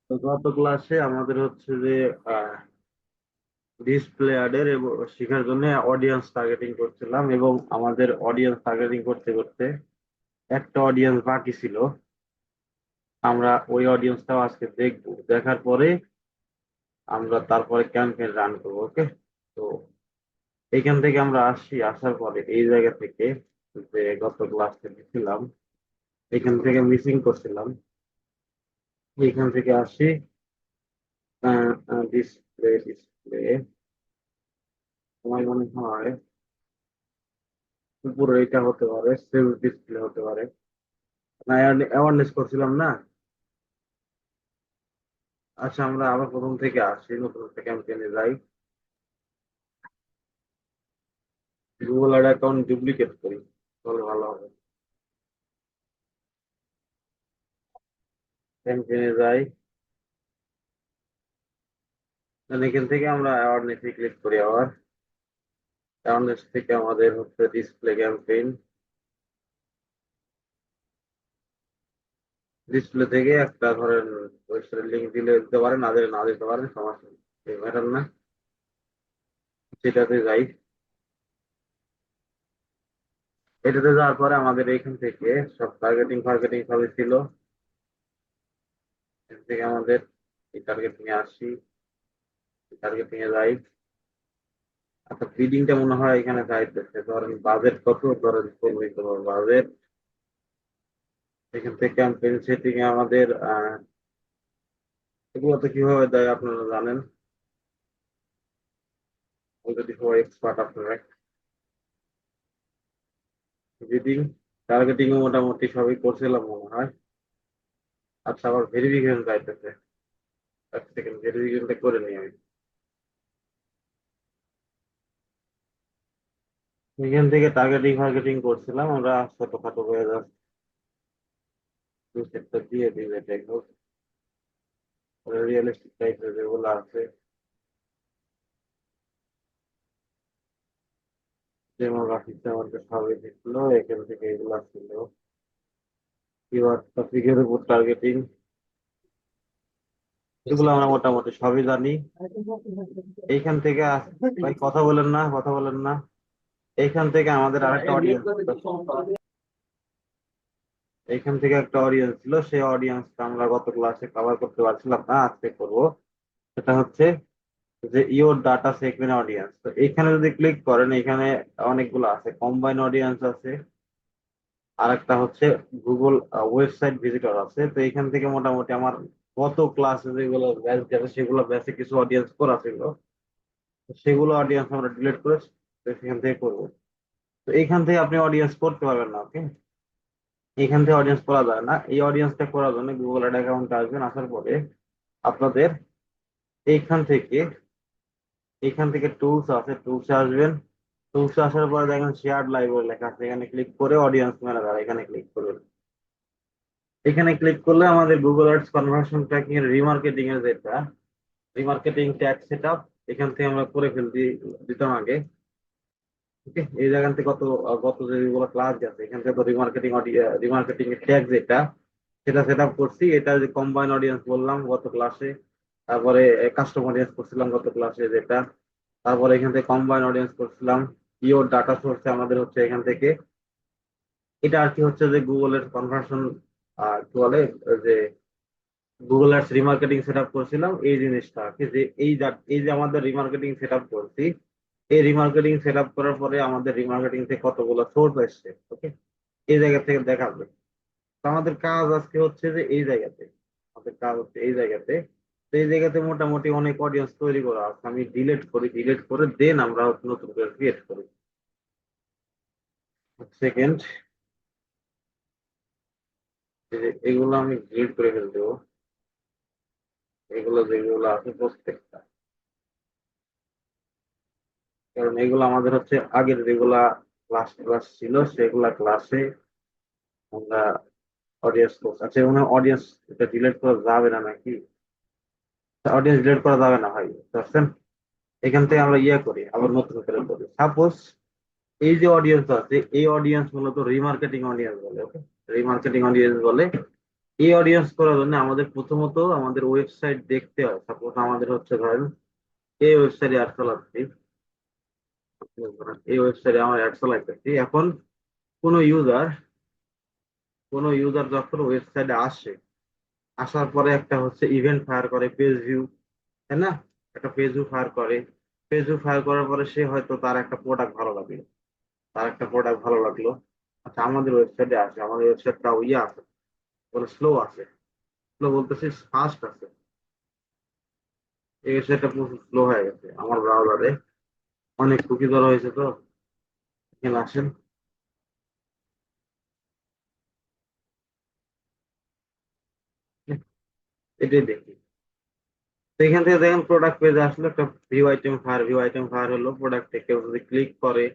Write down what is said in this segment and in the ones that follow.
তো গত ক্লাসে আমাদের হচ্ছে যে ডিসপ্লে অ্যাডের এবং শেখার জন্য অডিয়েন্স টার্গেটিং করছিলাম, এবং আমাদের অডিয়েন্স টার্গেটিং করতে করতে একটা অডিয়েন্স বাকি ছিল। আমরা ওই অডিয়েন্সটাও আজকে দেখবো, দেখার পরে আমরা তারপরে ক্যাম্পেইন রান করবো। ওকে, তো এইখান থেকে আমরা আসার পরে এই জায়গা থেকে যে গত ক্লাসে দিছিলাম, এখান থেকে মিসিং করছিলাম। এইখান থেকে আসি ডিসপ্লে ডিসপ্লে আমার মনে হয় উপরে এটা হতে পারে, সেভ ডিসপ্লে হতে পারে। না, অ্যাওয়ারনেস করছিলাম না। আচ্ছা, আমরা আবার প্রথম থেকে আসি, নতুন একটা ক্যাম্পেইনে যাই। গুগল অ্যাড অ্যাকাউন্ট ডুপ্লিকেট করি, তাহলে ভালো হবে। ক্যাম্পেইনে যাই, then এখান থেকে আমরা অ্যাওয়ারনেস ক্লিক করি। আবার অ্যাওয়ারনেস থেকে আমাদের হচ্ছে ডিসপ্লে ক্যাম্পেইন। ডিসপ্লে থেকে একটা ধরেন ওয়েবসাইট লিঙ্ক দিলে দিতে পারেন, না দিলে না দিতে পারেন, সমস্যা নেই, ম্যাটার না। সেটাতে যাই। এটাতে যাওয়ার পরে আমাদের এখান থেকে সব টার্গেটিং ফার্গেটিং সবই ছিল। এখান থেকে আমাদের এই টার্গেটিং এ আসি, টার্গেটিং এ যাই। আচ্ছা, বিডিংটা মনে হয় এখানে চাইতেছে, ধরেন বাজেট কত, ধরেন 15 বাজেট। এখান থেকে ক্যাম্পেইন সেটিং এ আমাদের এগুলো তো কিভাবে দেয় আপনারা জানেন, অলরেডি সবাই এক্সপার্ট আপনারা। বিডিং টার্গেটিং মোটামুটি সবই করছিলাম মনে হয়। আচ্ছা, আবার ভেরিফিকেশন চাইতেছে, এক সেকেন্ড ভেরিফিকেশনটা করে নিই আমি। এখান থেকে টার্গেটিং ফার্গেটিং করছিলাম আমরা, ছোটখাটো হয়ে যাচ্ছে। দু সেক্টর দিয়ে দিই, এটাই হোক। রিয়েলিস্টিক টাইপের যেগুলো আছে, ডেমোগ্রাফিক্স আমাদের সবই দিছিল, এখান থেকে এগুলো ছিল। কিওয়ার্ড টপিকের উপর টার্গেটিং, এগুলো আমরা মোটামুটি সবই জানি। এইখান থেকে ভাই কথা বলেন না, কথা বলেন না। এইখান থেকে আমাদের আরেকটা অডিয়েন্স, এইখান থেকে একটা অডিয়েন্স ছিল, সেই অডিয়েন্সটা আমরা গত ক্লাসে কভার করতে পারছিলাম না, আজকে করবো। সেটা হচ্ছে যে ইওর ডাটা সেগমেন্ট অডিয়েন্স। তো এখানে যদি ক্লিক করেন, এখানে অনেকগুলো আছে, কম্বাইন অডিয়েন্স আছে, আর একটা হচ্ছে গুগল ওয়েবসাইট ভিজিটর আছে। তো এখান থেকে মোটামুটি আমার গত ক্লাসে যেগুলো ব্যাচ যাবে, সেগুলো ব্যাচে কিছু অডিয়েন্স করা ছিল, তো সেগুলো অডিয়েন্স আমরা ডিলিট করে সেখান থেকে করবো। তো এইখান থেকে আপনি অডিয়েন্স করতে পারবেন না। ওকে, এখান থেকে অডিয়েন্স করা যায় না। এই অডিয়েন্সটা করার জন্য গুগল অ্যাড অ্যাকাউন্টে আসবেন, আসার পরে আপনাদের এইখান থেকে টুলস আছে, টুলসে আসবেন। টুলসে আসার পরে দেখেন শেয়ার্ড লাইব্রেরি লেখা আছে, এখানে ক্লিক করে অডিয়েন্স ম্যানেজার এখানে ক্লিক করবেন। এখানে ক্লিক করলে আমাদের গুগল অ্যাডস কনভার্সন ট্র্যাকিং এর রিমার্কেটিং এর যেটা রিমার্কেটিং ট্যাগ সেট আপ, এখান থেকে আমরা করে দিতাম আগে। ওকে, এই জায়গা থেকে গত যেগুলো ক্লাস গেছে, এখান থেকে তো রিমার্কেটিং এর ট্যাগ যেটা, সেটা সেট আপ করছি। এটা যে কম্বাইন অডিয়েন্স বললাম গত ক্লাসে, তারপরে কাস্টম অডিয়েন্স করছিলাম গত ক্লাসে যেটা, তারপরে এখান থেকে কম্বাইন অডিয়েন্স করছিলাম। ইওর ডাটা সোর্সে আমাদের হচ্ছে এখান থেকে, এটা আর কি হচ্ছে যে গুগলের কনভার্সন কি বলে, যে Google ads remarketing set up করছিলাম, এই জিনিসটা আর কি, যে এই যে আমাদের রিমার্কেটিং সেট আপ করছি, এই রিমার্কেটিং সেট আপ করার পরে আমাদের রিমার্কেটিং থেকে কতগুলো সোর্স আসছে। ওকে, এই জায়গা থেকে দেখাবে। তো আমাদের কাজ আজকে হচ্ছে যে এই জায়গাতে, আমাদের কাজ হচ্ছে এই জায়গাতে। তো এই জায়গাতে মোটামুটি অনেক অডিয়েন্স তৈরি করা আছে, আমি ডিলিট করে দেন আমরা হচ্ছে নতুন করে ক্রিয়েট করি। সেকেন্ড, এগুলো আমি ডিলিট করে ফেলতে দেবো, এগুলো যেগুলো আছে প্রত্যেকটা। কারণ এগুলো আমাদের হচ্ছে আগের যেগুলা ক্লাস ক্লাস ছিল, সেগুলা ক্লাসে আমরা অডিয়েন্স করছি। আচ্ছা, মনে অডিয়েন্স এটা ডিলিট করা যাবে না নাকি? অডিয়েন্স ডিলিট করা যাবে না ভাই, বুঝতে পারছেন? এখান থেকে আমরা করি, আবার নতুন করে করি। সাপোজ এই যে অডিয়েন্স আছে, এই অডিয়েন্স মূলত রিমার্কেটিং অডিয়েন্স বলে। ওকে, রিমার্কেটিং অডিয়েন্স বলে। এই অডিয়েন্স করার জন্য আমাদের প্রথমত আমাদের ওয়েবসাইট দেখতে হয়। সাপোজ আমাদের হচ্ছে ধরেন এই ওয়েবসাইটে অ্যাড চালাচ্ছি, এই ওয়েবসাইটে আমার অ্যাড চালাইতেছি। এখন কোনো ইউজার কোনো ইউজার যখন ওয়েবসাইটে আসে, আসার পরে একটা হচ্ছে ইভেন্ট ফায়ার করে, পেজ ভিউ, তাই না? একটা পেজ ভিউ ফায়ার করে। পেজ ভিউ ফায়ার করার পরে সে হয়তো তার একটা প্রোডাক্ট ভালো লাগলো, তার একটা প্রোডাক্ট ভালো লাগলো। আচ্ছা, আমাদের ওয়েবসাইটে আসে, আমাদের ওয়েবসাইটটা ইয়ে আছে, বলে স্লো আছে। স্লো বলতেছি ফাস্ট আছে। এই ওয়েবসাইটটা প্রচুর স্লো হয়ে গেছে আমার ব্রাউজারে, অনেক কুকি ধরা হয়েছে। তো এখানে আসেন, এটাই দেখি। তো এখান থেকে দেখেন প্রোডাক্ট পেজে আসলে একটা ভিউ আইটেম ফায়ার হলো প্রোডাক্টে। কেউ যদি ক্লিক করে,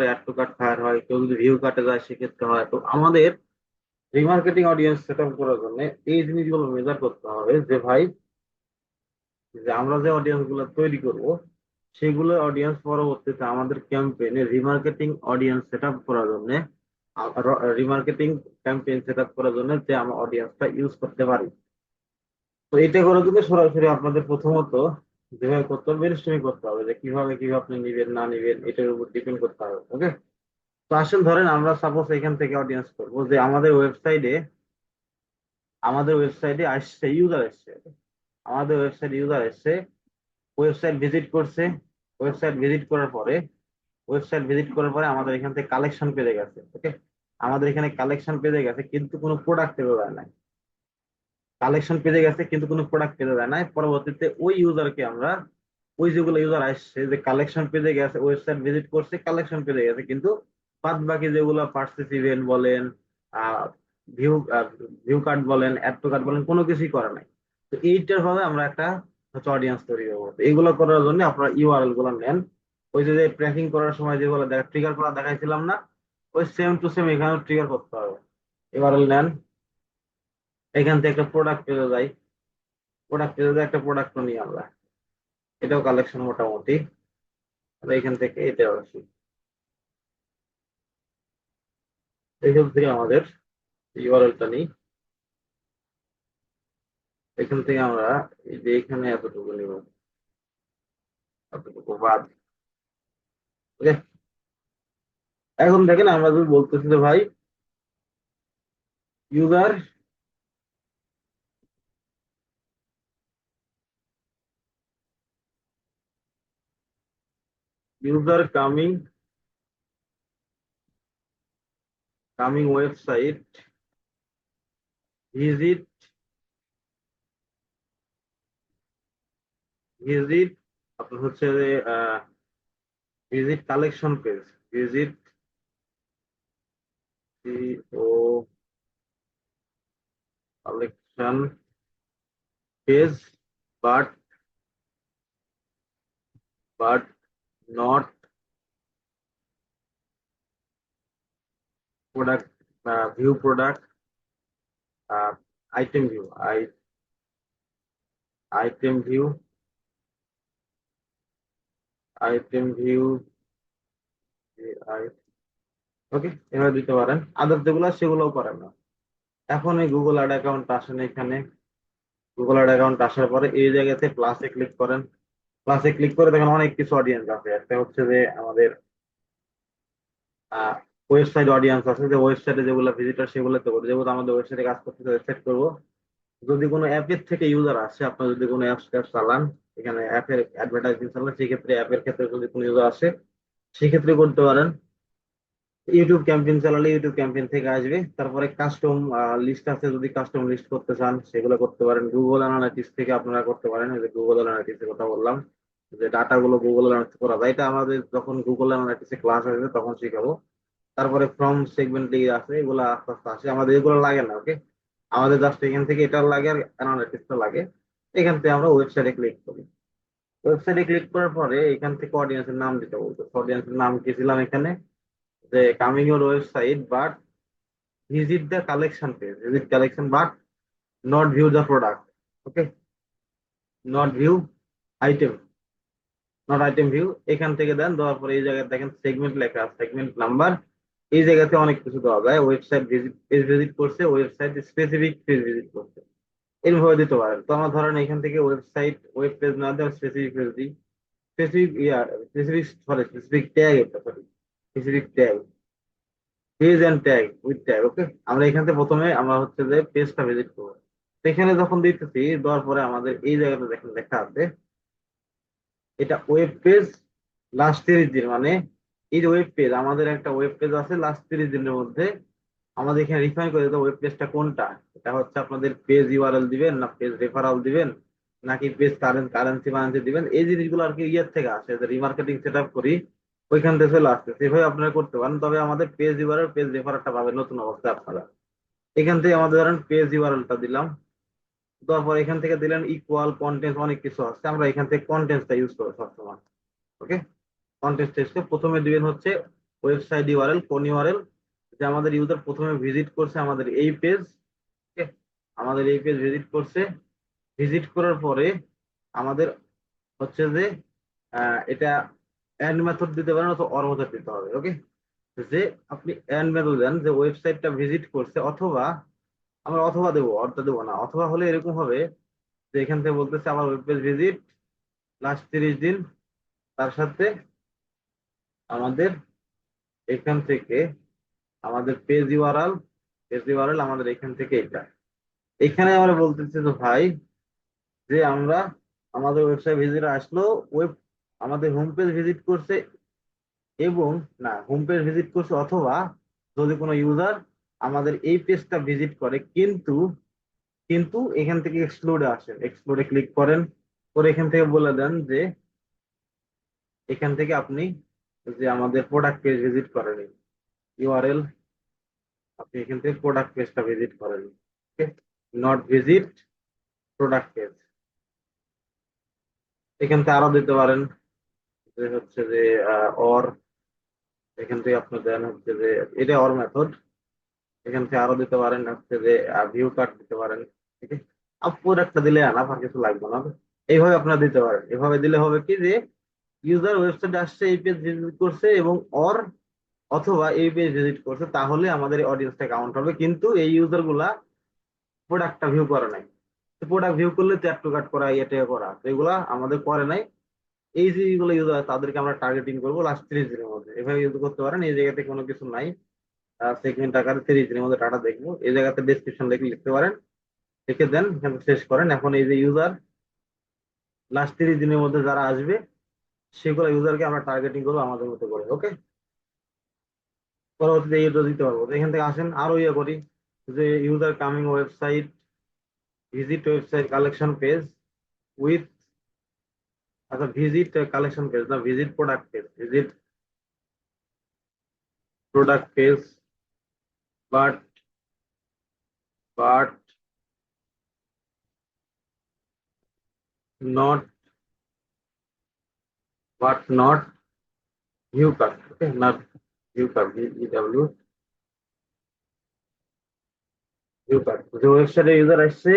অ্যাড টু কার্ট ফায়ার হয়। কেউ যদি ভিউ কাটে যায় সেক্ষেত্রে হয়। তো আমাদের রিমার্কেটিং অডিয়েন্স সেট আপ করার জন্য এই জিনিসগুলো মেজার করতে হবে যে ভাই, যে আমরা যে অডিয়েন্স গুলো তৈরি করব, সেগুলো অডিয়েন্স পরবর্তীতে আমাদের ক্যাম্পেইনে রিমার্কেটিং অডিয়েন্স সেট আপ করার জন্য, রিমার্কেটিং ক্যাম্পেইন সেট আপ করার জন্য যে আমরা অডিয়েন্সটা ইউজ করতে পারি। তো এটা করার জন্য সরাসরি আপনাদের প্রথমত যেভাবে করতে হবে ব্রেনস্টর্মিং করতে হবে, যে কিভাবে আপনি নিবেন না নিবেন এটার উপর ডিপেন্ড করতে হবে। ওকে, তো আসেন ধরেন আমরা সাপোজ এখান থেকে অডিয়েন্স করবো যে আমাদের ওয়েবসাইটে আসছে ইউজার এসছে, আমাদের ওয়েবসাইট ওয়েবসাইট ভিজিট করছে। ওয়েবসাইট ভিজিট করার পরে আমাদের এখান থেকে কালেকশন পেজে গেছে। ওকে, আমাদের এখানে কালেকশন পেজে গেছে কিন্তু কোনো প্রোডাক্ট পেজে যায় নাই। কালেকশন পেজে গেছে কিন্তু কোনো প্রোডাক্ট পেজে যায় নাই। পরবর্তীতে ওই ইউজারকে আমরা, ওই যেগুলো ইউজার আসছে যে কালেকশন পেজে গেছে, ওয়েবসাইট ভিজিট করছে, কালেকশন পেজে গেছে, কিন্তু বাদ বাকি যেগুলো পার্সেস ইভেন্ট বলেন, আহ ভিউ ভিউ কার্ড বলেন, অ্যাড টু কার্ড বলেন, কোনো কিছুই করে নাই। তো এইটার ভাবে আমরা একটা হচ্ছে অডিয়েন্স তৈরি করবো। তো এইগুলো করার জন্য আপনারা ইউআরএল গুলো নেন। ওই যে ট্র্যাকিং করার সময় যেগুলো ট্রিগার করা দেখাইছিলাম না, ওই সেম টু সেম এখানেও ট্রিগার করতে হবে। ইউআরএল নেন, এখান থেকে একটা প্রোডাক্ট পেজে যাই, প্রোডাক্ট পেজে একটা প্রোডাক্ট নিই আমরা। এটাও কালেকশন মোটামুটি। আমরা এখান থেকে এটা আসি, এখান থেকে আমাদের ইউআরএলটা নিই। এখান থেকে আমরা এই যে এখানে এতটুকু নিব, এতটুকু বাদ। ওকে, এখন দেখেন আমরা যদি বলতেছি যে ভাই user user coming website visit visit আপনার হচ্ছে যে ভিজিট কালেকশন পেজ, ভিজিট ও collection page, but but not product, view product, item view, item view, item view. Okay, এভাবে দিতে পারেন। আদার যেগুলো সেগুলোও করেন না। এখন এই গুগল অ্যাড অ্যাকাউন্ট আসেন এখানে। গুগল অ্যাড অ্যাকাউন্ট আসার পরে এই জায়গাতে প্লাসে ক্লিক করেন। প্লাসে ক্লিক করে দেখেন অনেক কিছু অডিয়েন্স আছে। একটা হচ্ছে যে আমাদের ওয়েবসাইট অডিয়েন্স আছে, যে ওয়েবসাইটে যেগুলো ভিজিটর সেগুলোতে করবো। যেহেতু আমাদের ওয়েবসাইটে কাজ করতে ওয়েবসাইট করবো, যদি কোনো অ্যাপের থেকে ইউজার আসে, আপনার যদি কোনো অ্যাপস ট্যাপ চালান, এখানে অ্যাপের অ্যাডভার্টাইজিং চালান, সেক্ষেত্রে অ্যাপের ক্ষেত্রে যদি কোনো ইউজার আসে সেক্ষেত্রে করতে পারেন। ইউটিউব ক্যাম্পেইন চালালে ইউটিউব ক্যাম্পেইন থেকে আসবে। তারপরে কাস্টম লিস্ট আছে, যদি কাস্টম লিস্ট করতে চান সেগুলো করতে পারেন। গুগল অ্যানালাইটিক্স থেকে আপনারা করতে পারেন। এই যে গুগল অ্যানালাইটিক্স এর কথা বললাম, যে ডাটা গুলো গুগল অ্যানালাইটিক্স করা যায়, এটা আমাদের যখন গুগল অ্যানালাইটিক্স এ ক্লাস আসবে তখন শিখাবো। তারপরে ফ্রম সেগমেন্ট আছে, এগুলো আস্তে আস্তে আসে, আমাদের এগুলো লাগে না। ওকে, আমাদের জাস্ট এখান থেকে এটা লাগে আর অ্যানালাইটিক্সটা লাগে। এখান থেকে আমরা ওয়েবসাইটে ক্লিক করি। ওয়েবসাইটে ক্লিক করার পরে এখান থেকে অডিয়েন্সের নাম দিতে বলতো। অডিয়েন্সের নাম কি ছিলাম এখানে, যে coming your website but visit the collection page, visit collection but not view the product. Okay, not view item, not item view। এখান থেকে দেন, দেওয়ার পরে এই জায়গায় দেখেন সেগমেন্ট লেখা, সেগমেন্ট নাম্বার এই জায়গাতে অনেক কিছু দেওয়া যায়, ওয়েবসাইট ভিজিট, পেজ ভিজিট করছে, ওয়েবসাইট স্পেসিফিক পেজ ভিজিট করছে, এইভাবে দিতে পারেন। তো আমার ধরেন এখান থেকে ওয়েবসাইট ওয়েব পেজ না দেওয়া স্পেসিফিক পেজ দিই, specific specific sorry specific tag, এটা sorry specific tag, page and tag with tag. Okay, আমরা এখান থেকে প্রথমে আমরা হচ্ছে যে পেজটা ভিজিট করবো। সেখানে যখন দিতেছি, দেওয়ার পরে আমাদের এই জায়গাটা দেখেন লেখা আছে, এটা ওয়েব পেজ লাস্ট 30 দিন, মানে এই যে ওয়েব পেজ, আমাদের একটা ওয়েব পেজ আছে লাস্ট 30 দিনের মধ্যে, আমাদের এখানে রিফাইন করে দিতে ওয়েব পেজটা কোনটা। এটা হচ্ছে আপনাদের পেজ ইউআরএল দিবেন, না পেজ রেফারাল দিবেন, নাকি পেজ কারেন্সি বানাতে দিবেন, এই জিনিসগুলো আর কি ইয়ের থেকে আসে, যে রিমার্কেটিং সেট আপ করি ওইখান থেকে চলে আসছে, সেভাবে আপনারা করতে পারেন। তবে আমাদের পেজ ইউআরএল পেজ রেফারটা পাবেন নতুন অবস্থায় আপনারা। এখান থেকে আমাদের ধরেন পেজ ইউআরএলটা দিলাম, তারপর এখান থেকে দিলেন ইকুয়াল কন্টেন্ট, অনেক কিছু আছে, আমরা এখান থেকে কন্টেন্টটা ইউজ করবো সবসময়। ওকে, কন্টেন্ট টেস্টে প্রথমে দিবেন হচ্ছে ওয়েবসাইট ইউআরএল, কোন ইউআরএল, যে আমাদের ইউজার প্রথমে ভিজিট করছে আমাদের এই পেজ, আমাদের এই পেজ ভিজিট করছে, ভিজিট করার পরে আমাদের হচ্ছে যে এটা এন্ড মেথড দিতে পারেন অথবা অর মেথড দিতে হবে। ওকে, যে আপনি এন্ড মেথড দেন যে ওয়েবসাইটটা ভিজিট করছে, অথবা আমরা অথবা দেবো, অর্থ দেবো না, অথবা হলে এরকম হবে যে এখান থেকে বলতেছে আমার ওয়েব পেজ ভিজিট লাস্ট 30 দিন, তার সাথে আমাদের এখান থেকে আমাদের পেজ ইউআরএল আমাদের এখান থেকে এটা, এখানে আমরা বলতেছি তো ভাই, যে আমরা আমাদের ওয়েবসাইট ভিজিট আসলো, ওয়েব আমাদের হোম পেজ ভিজিট করছে, এবং না হোম পেজ ভিজিট করছে, অথবা যদি কোনো ইউজার আমাদের এই পেজটা ভিজিট করে, কিন্তু কিন্তু এখান থেকে এক্সপ্লোরে আসেন, এক্সপ্লোরে ক্লিক করেন, করে এখান থেকে বলে দেন যে এখান থেকে আপনি যে আমাদের প্রোডাক্ট পেজ ভিজিট করেন, ইউআরএল আপনি এখান থেকে প্রোডাক্ট পেজটা ভিজিট করেন, নট ভিজিট প্রোডাক্ট পেজ। এখান থেকে আরো দিতে পারেন যে হচ্ছে যে অর, এখান থেকে আপনি দেন হচ্ছে যে এটা অর মেথড, এখান থেকে আরো দিতে পারেন হচ্ছে যে ভিউ কার্ড দিতে পারেন। ঠিক আছে, প্রোডাক্টটা দিলে আনা আর কিছু লাগবে না। এইভাবে আপনারা দিতে পারেন, এভাবে দিলে হবে কি যে ইউজার ওয়েবসাইটে আসছে, এই পেজ ভিজিট করছে, এবং অর অথবা এই পেজ ভিজিট করছে, তাহলে আমাদের অডিয়েন্সটা কাউন্ট হবে। কিন্তু এই ইউজার গুলা প্রোডাক্টটা ভিউ করে নাই, প্রোডাক্ট ভিউ করলে তো অ্যাড টু কার্ট করা, এটা করা, তো এগুলা আমাদের করে নাই। এই যে এগুলো ইউজার তাদেরকে আমরা টার্গেটিং করবো লাস্ট 30 দিনের মধ্যে, এভাবে ইউজ করতে পারেন। এই জায়গাতে কোনো কিছু নাই, সেগমেন্ট আকারে 30 দিনের মধ্যে ডাটা দেখবো, এই জায়গাতে ডেসক্রিপশন লিখে লিখতে পারেন, লিখে দেন, এখানে শেষ করেন। এখন এই যে ইউজার লাস্ট 30 দিনের মধ্যে যারা আসবে, সেগুলো ইউজারকে আমরা টার্গেটিং করবো আমাদের মতো করে। ওকে, পরবর্তীতে এটা দিতে পারবো। তো এখান থেকে আসেন আরো ইয়ে করি, যে user coming website, visit website collection page with, আচ্ছা ভিজিট কালেকশন পেজ না, visit product page, visit product page, but but not not view card. Okay, not view card, ভিডব্লিউ view card, যে ওয়েবসাইটে ইউজার আসছে,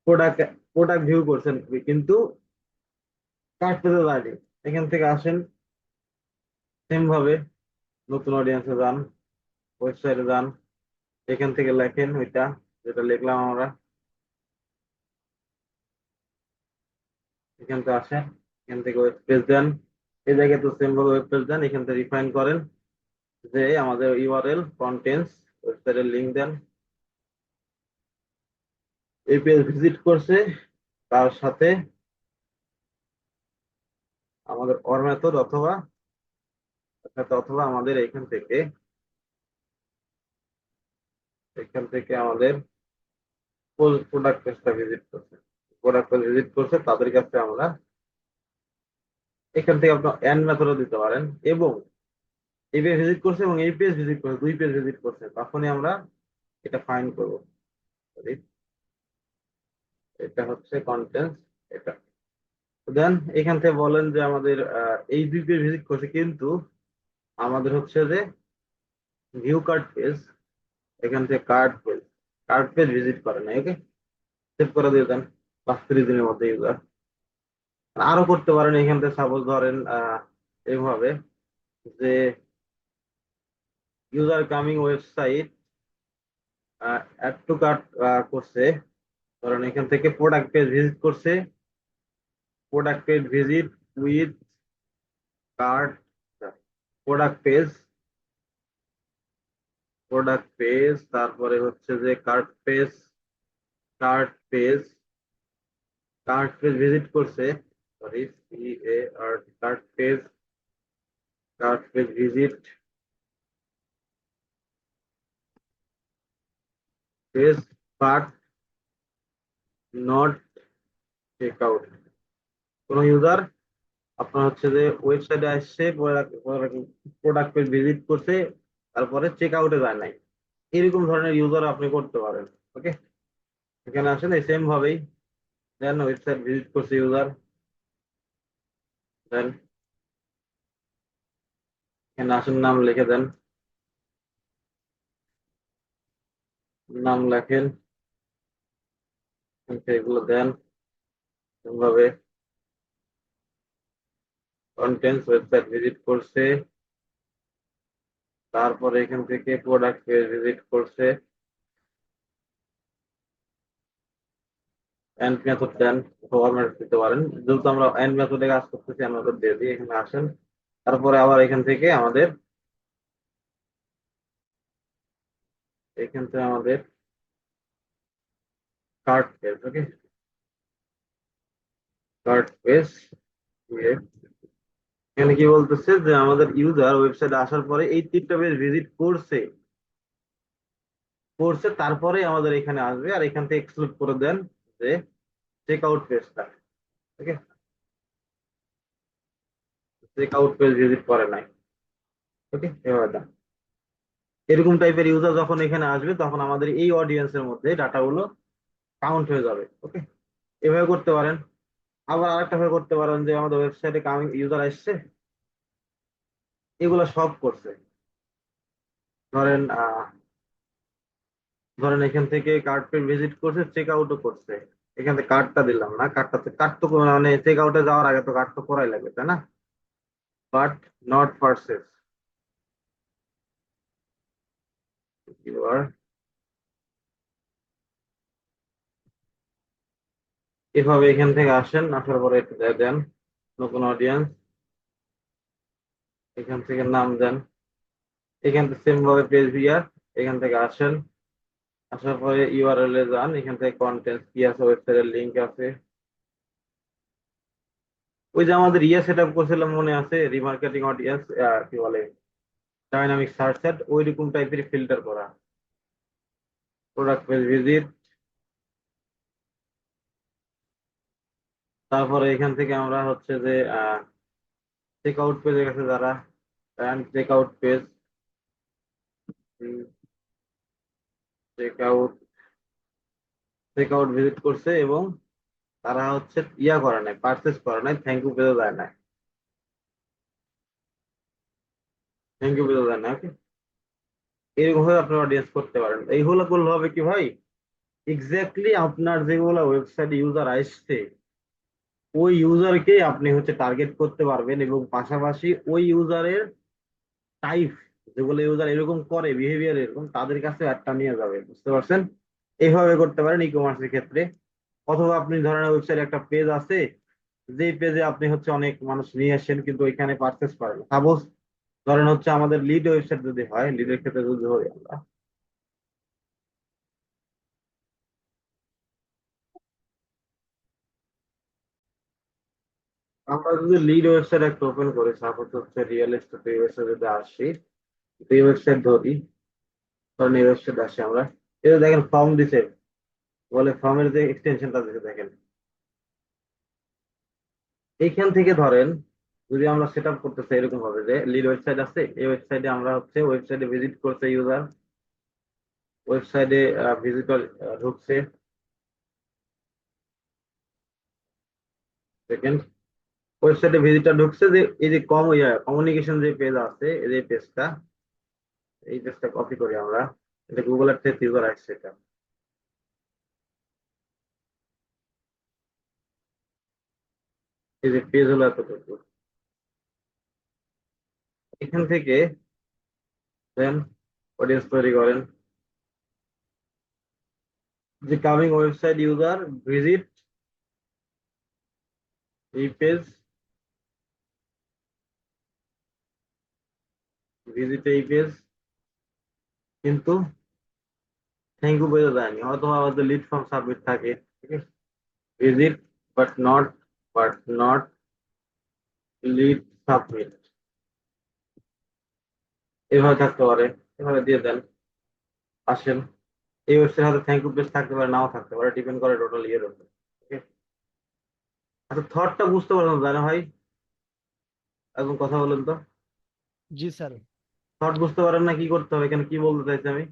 প্রোডাক্ট প্রোডাক্ট ভিউ করছেন কিন্তু card পেজে যায়নি। এখান থেকে আসেন, সেম ভাবে নতুন অডিয়েন্সে যান, ওয়েবসাইটে যান, এখান থেকে লেখেন ওইটা যেটা লিখলাম আমরা, এখান থেকে আসেন, এখান থেকে ওয়েব পেজ দেন, এই জায়গায় তো সেম ভাবে ওয়েব পেজ দেন, এখান থেকে রিফাইন করেন যে আমাদের ইউআরএল কন্টেন্টস, ওয়েবসাইটের লিঙ্ক দেন, এই পেজ ভিজিট করছে, তার সাথে আমাদের অর মেথড, অথবা আমাদের এখান থেকে আমাদের প্রোডাক্ট পেজটা ভিজিট করছে, প্রোডাক্ট পেজ ভিজিট করছে, তাদের কাছে আমরা এখান থেকে আপনার এন্ড মেথডও দিতে পারেন, এবং এই পেজ ভিজিট করছে এবং এই পেজ ভিজিট করছে, দুই পেজ ভিজিট করছে, তখনই আমরা এটা ফাইন্ড করবো। Sorry, এটা হচ্ছে কন্টেন্ট, এটা দেন এখান থেকে বলেন যে আমাদের এই দুই পেজ ভিজিট করছে, কিন্তু আমাদের হচ্ছে যে ভিউ কার্ড পেজ, এখান থেকে কার্ড পেজ ভিজিট করে নাই। ওকে, সেভ করে দিয়ে দেন লাস্ট 30 দিনের মধ্যে ইউজার। আরো করতে পারেন, এখান থেকে সাপোজ ধরেন এইভাবে যে user coming website add to cart করছে, কারণ এখান থেকে প্রোডাক্ট পেজ ভিজিট করছে, product page visit with cart, product page, product page, তারপরে হচ্ছে যে cart page, cart page, cart page visit করছে, sorry C A R, cart page, cart page visit page, but not check out. কোন user আপনার হচ্ছে যে ওয়েবসাইটে আসছে, প্রোডাক্ট পেজ ভিজিট করছে, তারপরে চেক আউটে যায় নাই, এরকম ধরনের ইউজার আপনি করতে পারেন। ওকে, এখানে আসেন এই সেম ভাবেই দেন ওয়েবসাইট ভিজিট করছে ইউজার, দেন এখানে আসেন নাম লিখে দেন, নাম লেখেন, এগুলো দেন ভাবে, কন্টেন্টস ওয়েবসাইট ভিজিট করছে, তারপরে এখান থেকে প্রোডাক্ট পেজ ভিজিট করছে, এন্ড মেথড দেন, ফরম্যাট দিতে পারেন, যেহেতু আমরা এন্ড মেথডে কাজ করতেছি এন্ড মেথড দিয়ে দিই, এখানে আসেন, তারপরে আবার এখান থেকে আমাদের কার্ট পেজ, ওকে, কার্ট পেজ, এখানে কি বলতেছে যে আমাদের ইউজার ওয়েবসাইটে আসার পরে এই তিনটা পেজ ভিজিট করছে, তারপরে আমাদের এখানে আসবে, আর এখান থেকে এক্সক্লুড করে দেন যে চেক আউট পেজটা, ওকে, চেক আউট পেজ ভিজিট করে নাই, ওকে, এভাবে দেন। এরকম টাইপের ইউজার যখন এখানে আসবে তখন আমাদের এই অডিয়েন্সের মধ্যে ডাটাগুলো কাউন্ট হয়ে যাবে, ওকে, এভাবে করতে পারেন। আবার আরেকটা ভাবে করতে পারেন যে আমাদের ওয়েবসাইটে কামিং ইউজার আসছে, এগুলো সব করছে, ধরেন ধরেন এখান থেকে কার্ড পেজ ভিজিট করছে, চেক আউটও করছে, এখান থেকে কার্ডটা দিলাম না, কার্ড তো মানে চেক আউটে যাওয়ার আগে তো কার্ড তো করাই লাগবে, তাই না, বাট নট পারচেস, এবার এভাবে এখান থেকে আসেন, আসার পরে একটু দেন নতুন অডিয়েন্স, এখান থেকে নাম দেন, এখান থেকে সেম ভাবে পেজ ভিউয়ার, এখান থেকে আসেন, আসার পরে ইউআরএল এ যান, এখান থেকে কন্টেন্ট কি আছে, ওয়েবসাইটের লিংক আছে, ওই যে আমাদের সেট আপ করছিলাম মনে আছে, রিমার্কেটিং অডিয়েন্স, কি বলে, ডাইনামিক সার্চ সেট, ওইরকম টাইপের ফিল্টার করা, প্রোডাক্ট পেজ ভিজিট, তারপরে এখান থেকে আমরা হচ্ছে যে চেক আউট পেজে গেছে যারা, check out page, check out, check out visit করছে এবং তারা হচ্ছে করে নাই, পারচেস করে নাই, থ্যাংক ইউ পেজে যায় না, থ্যাংক ইউ পেজে যায় না, ওকে, এরকম ভাবে আপনার অডিয়েন্স করতে পারেন। এইগুলো করলে হবে কি ভাই, এক্স্যাক্টলি আপনার যেগুলো ওয়েবসাইট ইউজার আসছে ওই ইউজারকে আপনি হচ্ছে টার্গেট করতে পারবেন, এবং পাশাপাশি ওই ইউজারের টাইপ, যেগুলো ইউজার এরকম করে, বিহেভিয়ার এরকম, তাদের কাছে একটা নিয়ে যাবে, বুঝতে পারছেন, এইভাবে করতে পারেন ই কমার্সের ক্ষেত্রে। অথবা আপনি ধরেন ওয়েবসাইট একটা পেজ আছে, যে পেজে আপনি হচ্ছে অনেক মানুষ নিয়ে আসেন কিন্তু ওইখানে পারচেস করেন, সাপোজ ধরেন হচ্ছে আমাদের লিড ওয়েবসাইট যদি হয়, লিডের ক্ষেত্রে যদি ধরি আমরা, আমরা যদি লিড ওয়েবসাইট একটা ওপেন করি, সাপোজ হচ্ছে রিয়েল এস্টেট ওয়েবসাইট যদি আসি, এই ওয়েবসাইট ধরি, ধরেন এই ওয়েবসাইট আসি আমরা, এই যে দেখেন ফর্ম দিছে, বলে ফর্মের যে এক্সটেনশনটা দিছে দেখেন, এইখান থেকে ধরেন যদি আমরা সেট আপ করতে চাই এরকম ভাবে যে লিড ওয়েবসাইট আছে, এই ওয়েবসাইটে আমরা হচ্ছে ওয়েবসাইটে ভিজিট করছে ইউজার, ওয়েবসাইটে ভিজিটর ঢুকছে, সেকেন্ড, ওয়েবসাইটে ভিজিটর ঢুকছে, যে এই যে কমিউনিকেশন যে পেজ আছে, এই যে পেজটা, এই পেজটা কপি করি আমরা, এটা গুগলের থেকে ইউজার আসছে এটা, এই যে পেজ হলো এতটুকু, এখান থেকে দেন অডিয়েন্স তৈরি করেন যে কামিং ওয়েবসাইট ইউজার ভিজিট এই পেজ, ভিজিট এই পেজ, কিন্তু থ্যাংক ইউ পেজে দেয়নি, হয়তো আমাদের লিড ফর্ম সাবমিট থাকে, ঠিক আছে, visit but not lead submit, এভাবে থাকতে পারে, এভাবে দিয়ে দেন। আসেন, এই ওয়েবসাইট হয়তো থ্যাংক ইউ পেজ থাকতে পারে, নাও থাকতে পারে, ডিপেন্ড করে টোটাল ইয়ের উপর। ওকে, আচ্ছা থটটা বুঝতে পারলাম তাই না ভাই? এখন কথা বলেন তো, জি স্যার। থট বুঝতে পারেন না, কি করতে হবে এখানে, কি বলতে চাইছি আমি?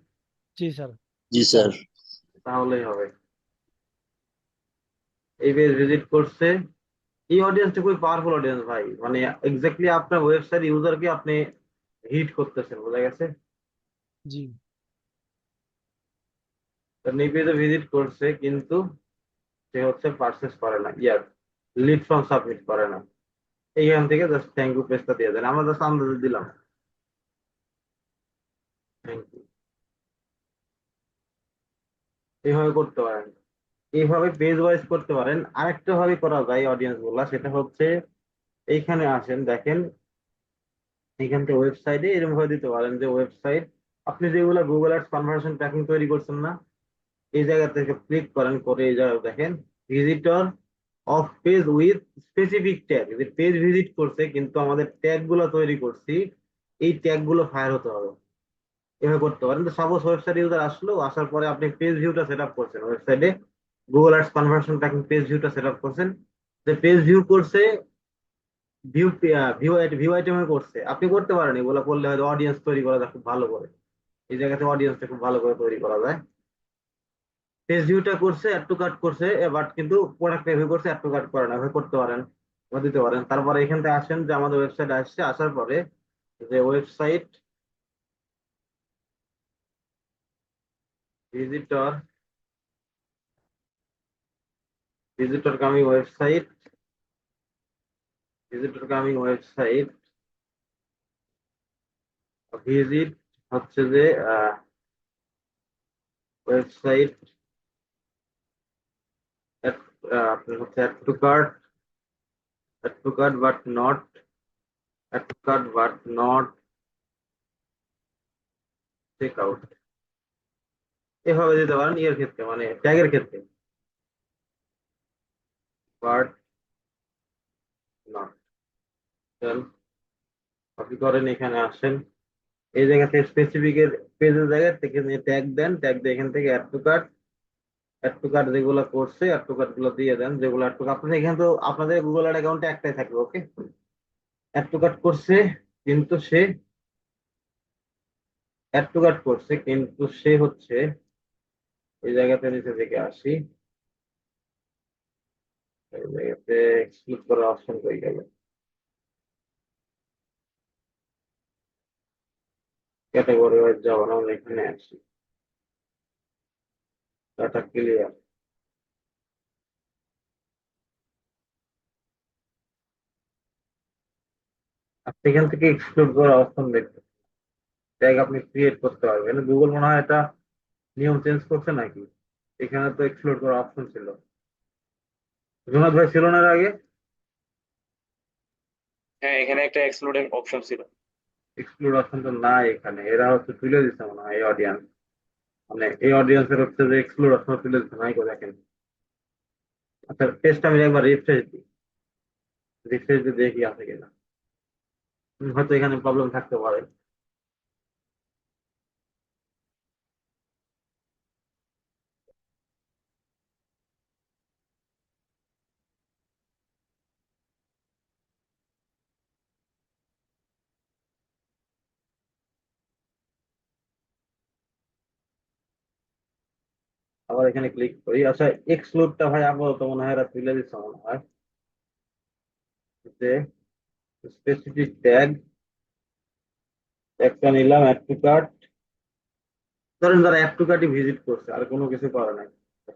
জি স্যার। জি স্যার। তাহলেই হবে। এই পেজ ভিজিট করছে, এই অডিয়েন্সটা খুবই পাওয়ারফুল অডিয়েন্স ভাই, মানে এক্স্যাক্টলি আপনার ওয়েবসাইট ইউজারকে আপনি হিট করতেছেন, বোঝা গেছে? জি। এই পেজে ভিজিট করছে কিন্তু সে হচ্ছে পারচেস করে না, ইয়ার লিড ফর্ম সাবমিট করে না, এইখান থেকে জাস্ট থ্যাংক ইউ পেজটা দিয়ে দেন, আমরা জাস্ট আন্দাজে দিলাম থ্যাংক ইউ, এইভাবে করতে পারেন। এইভাবে পেজ ওয়াইজ করতে পারেন। আরেকটা ভাবে করা যায় অডিয়েন্স গুলা, সেটা হচ্ছে এইখানে আসেন, দেখেন এখান থেকে ওয়েবসাইটে এরকম ভাবে দিতে পারেন যে ওয়েবসাইট, আপনি যেগুলো গুগল অ্যাডস কনভার্সন ট্র্যাকিং তৈরি করছেন না, এই জায়গা থেকে ক্লিক করেন, করে এই জায়গায় দেখেন visitor of page with specific tag, যে পেজ ভিজিট করছে কিন্তু আমাদের ট্যাগ গুলো তৈরি করছি, এই ট্যাগ গুলো ফায়ার হতে হবে। এভাবে করতে পারেন। তো সাপোজ ওয়েবসাইট ইউজার আসলো, আসার পরে আপনি পেজ ভিউটা সেট আপ করছেন ওয়েবসাইটে, Google ads conversion tracking page ভিউটা সেট আপ করছেন, যে পেজ ভিউ করছে, ভিউ ভিউ ভিউ আইটেমে করছে, আপনি করতে পারেন, এগুলো করলে হয়তো অডিয়েন্স তৈরি করা যায় খুব ভালো করে, এই জায়গাতে অডিয়েন্সটা খুব ভালো করে তৈরি করা যায়। পেজ ভিউটা করছে, অ্যাড টু কার্ট করছে, বাট কিন্তু প্রোডাক্ট রিভিউ করছে, অ্যাড টু কার্ট করে না, এভাবে করতে পারেন বা দিতে পারেন। তারপরে এখান থেকে আসেন যে আমাদের ওয়েবসাইট আসছে, আসার পরে যে website visitor, visitor coming website, visitor coming website, visit হচ্ছে যে ওয়েবসাইট আপনার হচ্ছে add to cart but not, add to cart but not check out, এভাবে দিতে পারেন ইয়ের ক্ষেত্রে, মানে ট্যাগের ক্ষেত্রে, বাট নট। কপি করেন, এখানে আসেন, এই জায়গাতে স্পেসিফিক এর পেজের জায়গা থেকে ট্যাগ দেন, ট্যাগ দিয়ে এখান থেকে add to cart, add to cart যেগুলো করছে অ্যাড টু কার্ট গুলো দিয়ে দেন, যেগুলো অ্যাড টু আপনাদের এখানে তো আপনাদের গুগল অ্যাড অ্যাকাউন্টে একটাই থাকবে, ওকে, অ্যাড টু কার্ট করছে কিন্তু সে অ্যাড টু কার্ট করছে কিন্তু সে হচ্ছে, এই জায়গাতে নিচে থেকে আসি, এই জায়গাতে এক্সক্লুড করার অপশন হয়ে গেল, ক্যাটাগরি ওয়াইজ যাবো না, আমরা এখানে আসি, ডাটা ক্লিয়ার, আপনি এখান থেকে এক্সক্লুড করার অপশন দেখতে, ট্যাগ আপনি ক্রিয়েট করতে পারবেন, গুগল মনে হয় এটা নিয়ম চেঞ্জ করছে নাকি, এখানে তো এক্সক্লুড করার অপশন ছিল, জুনাদ ভাই ছিল না এর আগে? হ্যাঁ, এখানে একটা এক্সক্লুডের অপশন ছিল। এক্সক্লুড অপশন তো নাই এখানে, এরা হচ্ছে তুলে দিচ্ছে মনে হয় এই অডিয়েন্স, মানে এই অডিয়েন্সের হচ্ছে যে এক্সক্লুড অপশন তুলে দিচ্ছে নাই, দেখেন। আচ্ছা টেস্ট আমি একবার রিফ্রেশ দিই, রিফ্রেশ দিয়ে দেখি আছে কিনা, হয়তো এখানে প্রবলেম থাকতে পারে। আবার এখানে ক্লিক করি, আচ্ছা এক্সক্লুডটা ভাই আপাতত মনে হয় এরা তুলে দিচ্ছে মনে হয়, যে স্পেসিফিক ট্যাগ একটা নিলাম, অ্যাড টু কার্ট, ধরেন যারা অ্যাড টু কার্টই ভিজিট করছে আর কোনো কিছু করে নাই,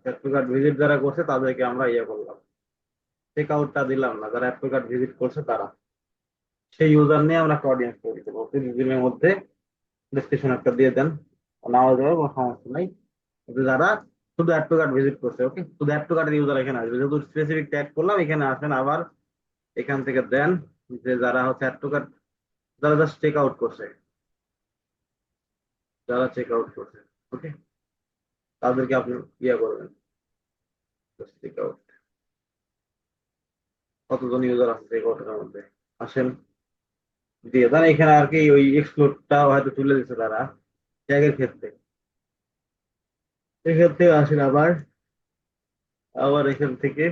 অ্যাড টু কার্ট ভিজিট যারা করছে তাদেরকে আমরা ইয়ে করলাম, চেক আউটটা দিলাম না, যারা অ্যাড টু কার্ট ভিজিট করছে তারা, সেই ইউজার নিয়ে আমরা একটা অডিয়েন্স তৈরি করবো, 30 দিনের মধ্যে ডেসক্রিপশন একটা দিয়ে দেন, নাও দেবে কোনো সমস্যা নাই। কিন্তু যারা শুধু অ্যাড টু কার্ট ভিজিট করছে, ওকে, শুধু অ্যাড টু কার্টের ইউজার এখানে আসবে, যেহেতু স্পেসিফিক ট্যাগ করলাম এখানে আসেন আবার এখান থেকে দেন যে যারা হচ্ছে অ্যাড টু কার্ট, যারা জাস্ট চেক আউট করছে, যারা চেক আউট করছে, ওকে, তাদেরকে আপনি ইয়ে করবেন, চেক আউট। কতজন ইউজার আছে চেক আউটের মধ্যে, আসেন দিয়ে দেন এখানে আর কি। ওই এক্সপ্লোরটা হয়তো তুলে দিচ্ছে তারা ট্যাগের ক্ষেত্রে, এক্ষেত্রে আসেন আবার, আবার এখান থেকে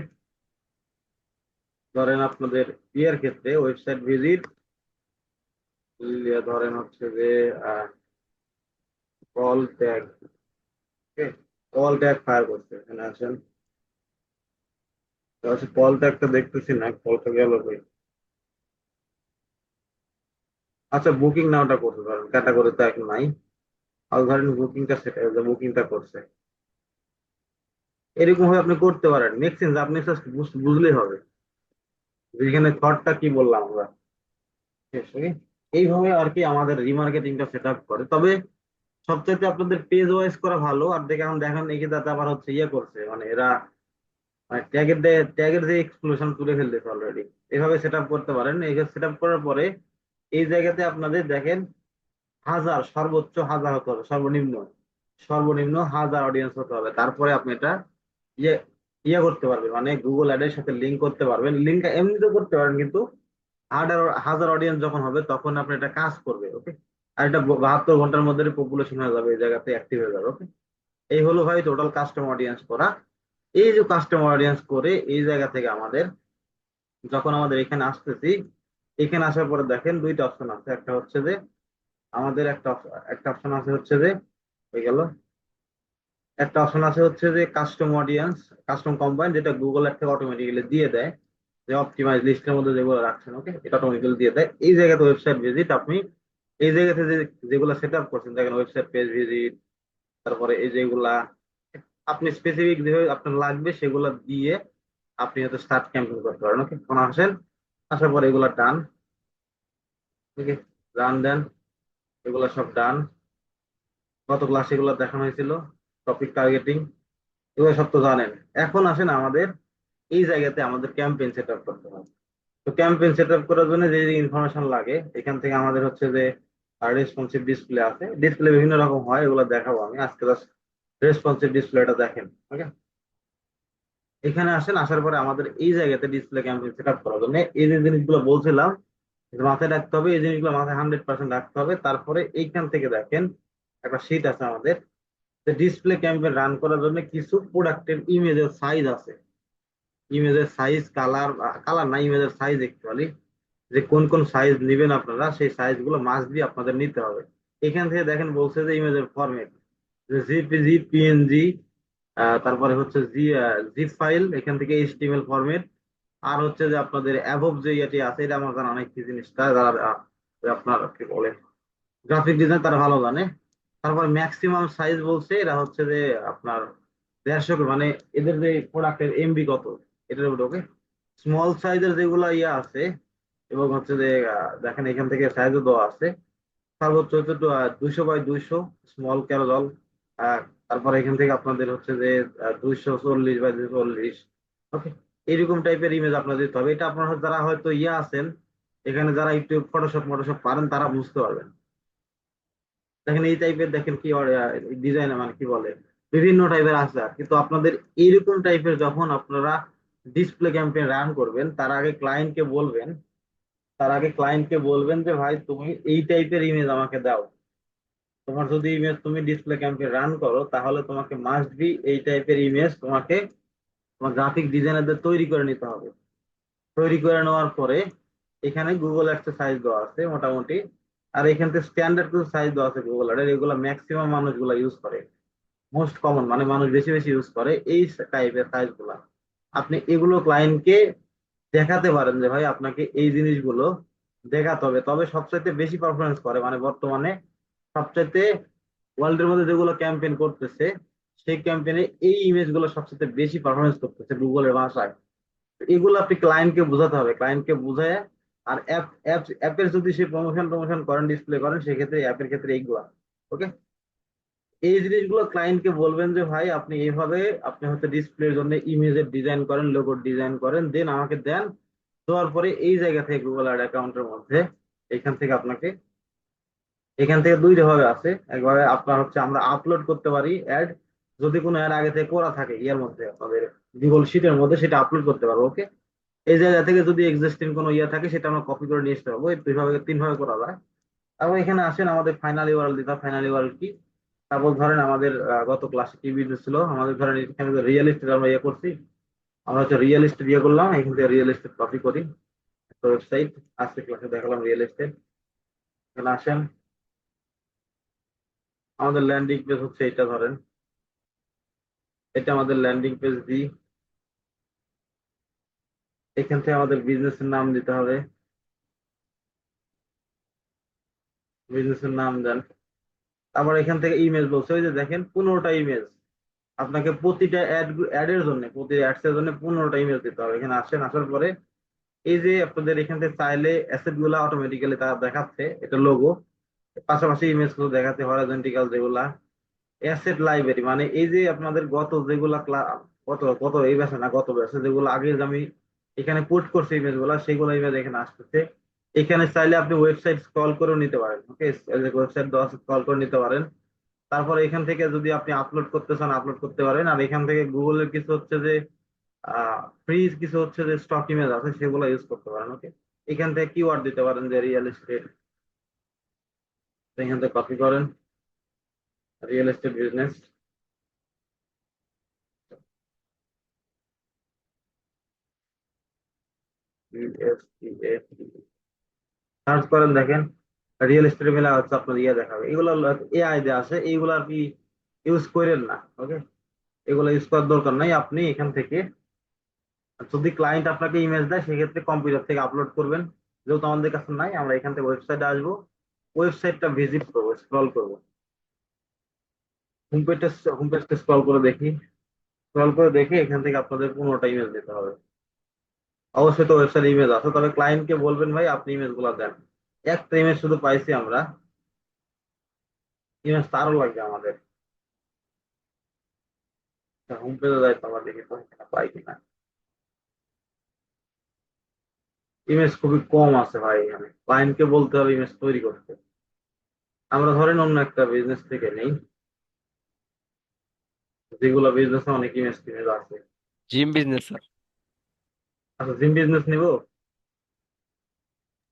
ধরেন আপনাদের ইয়ের ক্ষেত্রে ওয়েবসাইট ভিজিট, ধরেন হচ্ছে যে কল ট্যাগ, ওকে, কল ট্যাগ ফায়ার করছে, এখানে আসেন। কল ট্যাগটা দেখতেছি না, কলটা গেল কই? আচ্ছা, বুকিং নাওটা করতে ধরেন, ক্যাটাগরি তো এখন নাই, আর ধরেন বুকিংটা, সেটা বুকিংটা করছে, এরকম ভাবে আপনি করতে পারেন। মেক সেন্স, আপনি জাস্ট বুঝলেই হবে যে এখানে থটটা কি বললাম আমরা। ঠিক আছে? এইভাবে আর কি আমাদের রিমার্কেটিংটা সেট আপ করে। তবে সবচাইতে আপনাদের পেজ ওয়াইজ করা ভালো। আর দেখে এখন দেখেন এই দাদা আবার হচ্ছে ইয়ে করছে, মানে এরা মানে ট্যাগের যে এক্সক্লুশন তুলে ফেলতেছে অলরেডি। এভাবে সেট আপ করতে পারেন। এইভাবে সেট আপ করার পরে এই জায়গাতে আপনাদের দেখেন হাজার, সর্বোচ্চ হাজার হতে হবে, সর্বনিম্ন সর্বনিম্ন হাজার অডিয়েন্স হতে হবে, তারপরে আপনি এটা ইয়ে ইয়ে করতে পারবেন, মানে গুগল অ্যাডের সাথে লিঙ্ক করতে পারবেন। লিঙ্ক এমনিতেও করতে পারেন, কিন্তু হাজার হাজার অডিয়েন্স যখন হবে তখন আপনি এটা কাজ করবে, ওকে। আর এটা 72 ঘন্টার মধ্যে পপুলেশন হয়ে যাবে, এই জায়গাতে অ্যাক্টিভ হয়ে যাবে, ওকে। এই হলো ভাই টোটাল কাস্টম অডিয়েন্স করা। এই যে কাস্টম অডিয়েন্স করে এই জায়গা থেকে আমাদের, যখন আমাদের এখানে আসতেছি, এখানে আসার পরে দেখেন দুইটা অপশন আছে। একটা হচ্ছে যে আমাদের একটা অপশন আছে হচ্ছে যে হয়ে গেল, একটা অপশন আছে হচ্ছে যে কাস্টম অডিয়েন্স, কাস্টম কম্বাইন, যেটা গুগল এর থেকে অটোমেটিক্যালি দিয়ে দেয়, যে অপটিমাইজ লিস্টের মধ্যে যেগুলো রাখছেন, ওকে, এটা অটোমেটিক্যালি দিয়ে দেয়। এই জায়গাতে ওয়েবসাইট ভিজিট আপনি এই জায়গাতে যে যেগুলো সেট আপ করছেন, দেখেন ওয়েবসাইট পেজ ভিজিট, তারপরে এই যেগুলা আপনি স্পেসিফিক যেভাবে আপনার লাগবে সেগুলো দিয়ে আপনি হয়তো স্টার্ট ক্যাম্পেইন করতে পারেন, ওকে। এখন আসেন, আসার পরে এগুলা ডান, ওকে, রান দেন, এগুলা সব ডান। গত ক্লাসে এগুলো দেখানো হয়েছিল, টপিক টার্গেটিং, এগুলো সব তো জানেন। এখন আসেন আমাদের এই জায়গাতে আমাদের ক্যাম্পেইন সেট আপ করতে হবে। তো ক্যাম্পেইন সেট আপ করার জন্য যে ইনফরমেশন লাগে এখান থেকে আমাদের হচ্ছে যে রেসপন্সিভ ডিসপ্লে আছে। ডিসপ্লে বিভিন্ন রকম হয়, এগুলো দেখাবো আমি আজকে। জাস্ট রেসপন্সিভ ডিসপ্লেটা দেখেন, ওকে। এখানে আসেন, আসার পরে আমাদের এই জায়গাতে ডিসপ্লে ক্যাম্পেইন সেট আপ করার জন্য এই যে জিনিসগুলো বলছিলাম এটা মাথায় রাখতে হবে, এই জিনিসগুলো মাথায় 100% রাখতে হবে। তারপরে এইখান থেকে দেখেন একটা শীট আছে আমাদের, ডিসপ্লে ক্যাম্পেইন রান করার জন্য কিছু প্রোডাক্টের ইমেজের সাইজ আছে। ইমেজের সাইজ, কালার, কালার না, ইমেজের সাইজ অ্যাকচুয়ালি, যে কোন কোন সাইজ নেবেন আপনারা, সেই সাইজ গুলো মাস্ট বি আপনাদের নিতে হবে। এখান থেকে দেখেন বলছে যে ইমেজের ফরম্যাট, জেপিজি, পিএনজি, তারপরে হচ্ছে জিপ ফাইল, এখান থেকে এইচটিএমএল ফরম্যাট, আর হচ্ছে যে আপনাদের অ্যাভব যে ইয়েটি আছে, এটা আমার জানা অনেক কি জিনিসটা, যারা আপনার কি বলে গ্রাফিক ডিজাইন তারা ভালো জানে। তারপর ম্যাক্সিমাম সাইজ বলছে এরা হচ্ছে যে আপনার 150, মানে এদের যে প্রোডাক্টের এমবি কত এটার উপর, ওকে। স্মল সাইজের যেগুলো ইয়া আছে, এবং হচ্ছে যে দেখেন এখান থেকে সাইজও দেওয়া আছে। সর্বোচ্চ হচ্ছে 200 বাই 200 স্মল ক্যারোজল। তারপর এখান থেকে আপনাদের হচ্ছে যে 240 বাই 240, ওকে। এইরকম টাইপের ইমেজ আপনাদের দিতে হবে। এটা আপনার যারা হয়তো ইয়া আছেন এখানে, যারা একটু ফটোশপ পারেন তারা বুঝতে পারবেন। দেখেন এই টাইপের, দেখেন কি ডিজাইন, মানে কি বলে বিভিন্ন টাইপের আছে। কিন্তু আপনাদের এইরকম টাইপের যখন আপনারা ডিসপ্লে ক্যাম্পেইন রান করবেন, তার আগে ক্লায়েন্টকে বলবেন যে ভাই তুমি এই টাইপের ইমেজ আমাকে দাও। তোমার যদি ইমেজ তুমি ডিসপ্লে ক্যাম্পেইন রান করো তাহলে তোমাকে মাস্ট বি এই টাইপের ইমেজ তোমাকে তোমার গ্রাফিক ডিজাইনারদের তৈরি করে নিতে হবে। তৈরি করে নেওয়ার পরে এখানে গুগল অ্যাডস সাইজ দেওয়া আছে মোটামুটি, আর এখান থেকে স্ট্যান্ডার্ড কিছু সাইজ দেওয়া আছে গুগল অ্যাডের, এগুলো ম্যাক্সিমাম মানুষগুলো ইউজ করে, মোস্ট কমন, মানে মানুষ বেশি বেশি ইউজ করে এই টাইপের সাইজ গুলা। আপনি এগুলো ক্লায়েন্টকে দেখাতে পারেন যে ভাই আপনাকে এই জিনিসগুলো দেখাতে হবে। তবে সবচাইতে বেশি পারফরমেন্স করে, মানে বর্তমানে সবচাইতে ওয়ার্ল্ডের মধ্যে যেগুলো ক্যাম্পেইন করতেছে সেই ক্যাম্পেইনে এই ইমেজ গুলো সবচেয়ে বেশি পারফরমেন্স করতেছে গুগলের ভাষায়। এগুলো আপনি ক্লায়েন্টকে বোঝাতে হবে, ক্লায়েন্টকে বুঝায় আর অ্যাপের যদি সে প্রমোশন করেন, ডিসপ্লে করেন, সেক্ষেত্রে অ্যাপের ক্ষেত্রে এইগুলা। ওকে, এই জিনিসগুলো ক্লায়েন্টকে বলবেন যে ভাই আপনি এইভাবে আপনি হচ্ছে ডিসপ্লের জন্য ইমেজের ডিজাইন করেন, লোগোর ডিজাইন করেন, দেন আমাকে দেন। দেওয়ার পরে এই জায়গা থেকে গুগল অ্যাড অ্যাকাউন্টের মধ্যে এখান থেকে আপনাকে, এখান থেকে দুইটা ভাবে আছে। একভাবে আপনার হচ্ছে আমরা আপলোড করতে পারি অ্যাড, যদি কোনো অ্যাড আগে থেকে করা থাকে ইয়ার মধ্যে আপনাদের গুগল শিটের মধ্যে, সেটা আপলোড করতে পারবো। ওকে, এই জায়গা থেকে যদি এক্সিস্টিং কোনো ইয়ে থাকে সেটা আমরা কপি করে নিয়ে আসতে পারবো। এই দুইভাবে তিনভাবে করা যায়। তারপর এখানে আসেন আমাদের ফাইনাল ইউআরএল দিতে হয়। ফাইনাল ইউআরএল কি? তারপর ধরেন আমাদের গত ক্লাসে কি ভিডিও ছিল আমাদের, ধরেন এখানে রিয়েল এস্টেট আমরা ইয়ে করছি, আমরা হচ্ছে রিয়েল এস্টেট ইয়ে করলাম, এখান থেকে রিয়েল এস্টেট কপি করি একটা ওয়েবসাইট। আজকে ক্লাসে দেখালাম রিয়েল এস্টেট। এখানে আসেন, আমাদের ল্যান্ডিং পেজ হচ্ছে এটা, ধরেন এটা আমাদের ল্যান্ডিং পেজ দিই। এখান থেকে আমাদের বিজনেসের নাম দিতে হবে, বিজনেসের নাম দেন। আবার এখান থেকে ইমেজ বলছে, ওই যে দেখেন 15টা ইমেজ আপনাকে প্রতিটা অ্যাডের জন্য, প্রতি অ্যাডস এর জন্য 15টা ইমেজ দিতে হবে। এখানে আসেন, আসার পরে এই যে আপনাদের এখান থেকে চাইলে অ্যাসেট গুলা অটোমেটিক্যালি তারা দেখাচ্ছে, এটা লোগো, পাশাপাশি ইমেজ গুলো দেখাচ্ছে হরাইজন্টাল যেগুলা অ্যাসেট লাইব্রেরি, মানে এই যে আপনাদের গত যেগুলা গত গত এই ব্যাচে না, গত ব্যাচে যেগুলো আগে যে আমি এখানে পোস্ট করছি ইমেজ গুলা, সেগুলো ইমেজ এখানে আসতেছে। এখানে চাইলে আপনি ওয়েবসাইট স্ক্রল করেও নিতে পারেন। ওকে, ওয়েবসাইট দেওয়া স্ক্রল করে নিতে পারেন। তারপরে এখান থেকে যদি আপনি আপলোড করতে চান আপলোড করতে পারেন। আর এখান থেকে গুগলের কিছু হচ্ছে যে ফ্রি কিছু হচ্ছে যে স্টক ইমেজ আছে, সেগুলো ইউজ করতে পারেন। ওকে, এখান থেকে কিওয়ার্ড দিতে পারেন যে রিয়েল এস্টেট, এখান থেকে কপি করেন রিয়েল এস্টেট বিজনেস, সার্চ করেন, দেখেন রিয়েল এস্টেট মেলা হচ্ছে আপনার ইয়ে দেখাবে। এগুলো এআই দেওয়া আছে, এইগুলো আর কি ইউজ করেন না। ওকে, এগুলো ইউজ করার দরকার নাই। আপনি এখান থেকে যদি ক্লায়েন্ট আপনাকে ইমেজ দেয়, সেক্ষেত্রে কম্পিউটার থেকে আপলোড করবেন। যেহেতু আমাদের কাছে নাই, আমরা এখান থেকে ওয়েবসাইটে আসবো, ওয়েবসাইটটা ভিজিট করবো, স্ক্রল করবো, হোম পেজটা হোম পেজটা স্ক্রল করে দেখি। স্ক্রল করে দেখে এখান থেকে আপনাদের 15টা ইমেজ দিতে হবে। অবশ্যই তো ওয়েবসাইট ইমেজ আছে, তবে ক্লায়েন্টকে বলবেন ভাই আপনি ইমেজ গুলা দেন। একটা ইমেজ শুধু পাইছি আমরা, ইমেজ তো আরো লাগবে আমাদের। হোম পেজে যাই তো আমরা, দেখি তো এখানে পাই কিনা। ইমেজ খুবই কম আছে ভাই, এখানে ক্লায়েন্টকে বলতে হবে ইমেজ তৈরি করতে। আমরা ধরেন অন্য একটা বিজনেস থেকে নেই, যেগুলো বিজনেসে অনেক ইমেজ টিমেজ আছে। Gym business sir. আচ্ছা, জিম বিজনেস নিবো,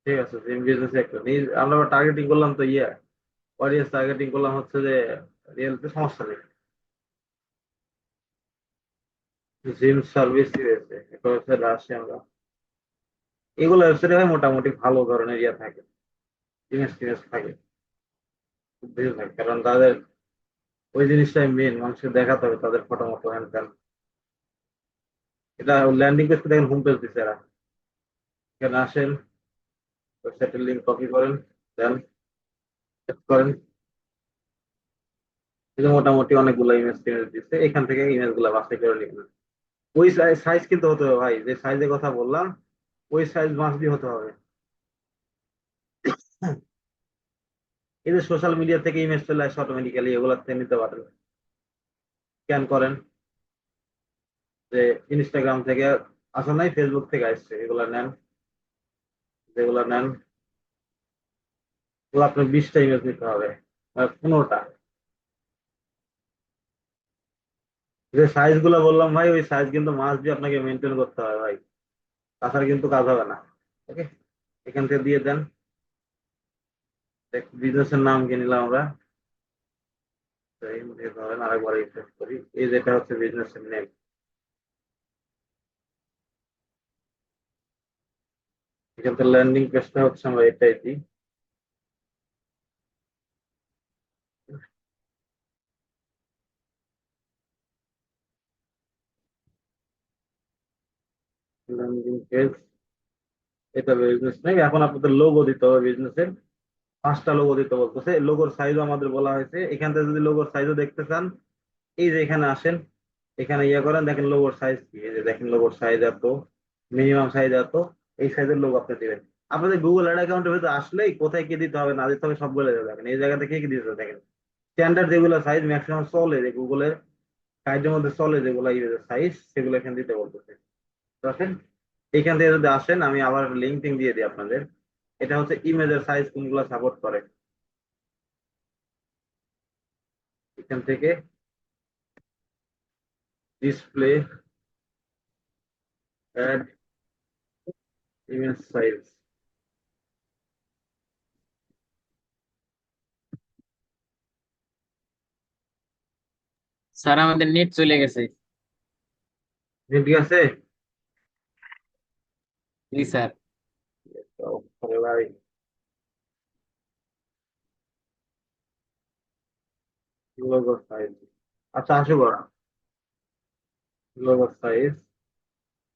ঠিক আছে জিম বিজনেস একটা নিই। আমরা টার্গেটিং করলাম তো ইয়ে, অডিয়েন্স টার্গেটিং করলাম হচ্ছে যে রিয়েলতে, সমস্যা নেই। জিম সার্ভিস রয়েছে একটা ওয়েবসাইট, আসি আমরা। এগুলো ওয়েবসাইটে হয় মোটামুটি ভালো ধরনের ইয়ে থাকে, ইমেজ টিমেজ থাকে, খুব বেশি থাকে, কারণ তাদের ওই জিনিসটাই মেন, মানুষকে দেখাতে হবে তাদের ফটো মতো হ্যান ত্যান। এটা ল্যান্ডিং পেজ দেখেন, হোম পেজ দিচ্ছে এরা। এখানে আসেন, ওয়েবসাইটের লিঙ্ক কপি করেন, দেন করেন। এই যে মোটামুটি অনেকগুলো ইমেজ টিমেজ দিচ্ছে, এখান থেকে ইমেজ গুলা বাছাই করে নিবেন। ওই সাইজ কিন্তু হতে হবে ভাই, যে সাইজের কথা বললাম ওই সাইজ মাস্ট বি হতে হবে। এই যে সোশ্যাল মিডিয়া থেকে ইমেজ চলে আসে অটোমেটিক্যালি, এগুলা থেকে নিতে পারেন। স্ক্যান করেন, যে ইনস্টাগ্রাম থেকে আসা নাই, ফেসবুক থেকে আসছে, এগুলা নেন। যেগুলা নেন ওগুলো আপনার 20টা ইমেজ নিতে হবে, 15টা। যে সাইজ গুলো বললাম ভাই, ওই সাইজ কিন্তু মাস্ট বি আপনাকে মেনটেন করতে হবে ভাই, তাছাড়া কিন্তু কাজ হবে না। ওকে, এখান থেকে দিয়ে দেন। বিজনেসের নাম কি নিলাম আমরা, ধরেন আরেকবার রিফ্রেশ করি। এই যেটা হচ্ছে বিজনেসের নেম, এখান থেকে ল্যান্ডিং পেজটা হচ্ছে আমরা এটাই দিই। ল্যান্ডিং পেজ, এটা বিজনেস নেম। এখন আপনাদের লোগো দিতে হবে বিজনেসের, 5টা লোগো দিতে বলতেছে। লোগোর সাইজও আমাদের বলা হয়েছে। এখান থেকে যদি লোগোর সাইজও দেখতে চান, এই যে এখানে আসেন, এখানে ইয়ে করেন, দেখেন লোগোর সাইজ কি, এই যে দেখেন লোগোর সাইজ এত, মিনিমাম সাইজ এত, এই সাইজের লোগো আপনি দিবেন। আপনাদের গুগল অ্যাড অ্যাকাউন্টের ভিতরে আসলেই কোথায় কি দিতে হবে না দিতে হবে সব বলে দেবে। দেখেন এই জায়গা থেকে কি দিতে হবে দেখেন, স্ট্যান্ডার্ড যেগুলো সাইজ ম্যাক্সিমাম চলে যে গুগলের সাইজের মধ্যে চলে যেগুলো সাইজ সেগুলো এখানে দিতে বলতেছে। তো আসেন এখান থেকে যদি আসেন আমি আবার লিঙ্ক টিঙ্ক দিয়ে দিই আপনাদের। এটা হচ্ছে ইমেজের সাইজ কোনগুলো সাপোর্ট করে। এখান থেকে display ad image size, sir আমাদের নেট চলে গেছে। ঠিক আছে। জি স্যার। তো, ভাই লোগো সাইজ, আচ্ছা আসো করা লোগো সাইজ,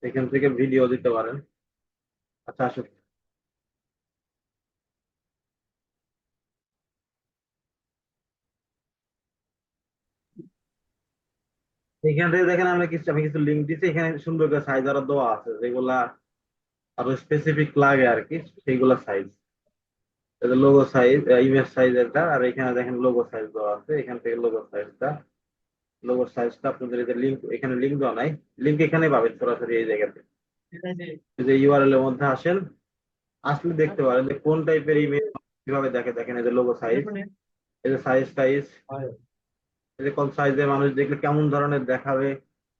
এখান থেকে ভিডিও দিতে পারেন। আচ্ছা আসো, এখান থেকে দেখেন আমি কিছু লিঙ্ক দিচ্ছি, এখানে সুন্দর করে সাইজ আরো দেওয়া আছে যেগুলা আরো স্পেসিফিক লাগে আর কি, সেইগুলা size. Logo size, image size এটা, আর এখানে দেখেন লোগো সাইজ দেওয়া আছে, এখান থেকে লোগো সাইজটা আপনাদের এই যে লিঙ্ক, এখানে লিঙ্ক দেওয়া নাই, লিঙ্ক এখানে পাবেন সরাসরি এই জায়গাতে। এই যে ইউআরএল এর মধ্যে আসেন, আসলে দেখতে পারেন যে কোন টাইপের ইমেজ কিভাবে দেখে। দেখেন এই যে লোগো সাইজ, এই যে সাইজ, এই যে কোন সাইজের মানুষ দেখলে কেমন ধরনের দেখাবে,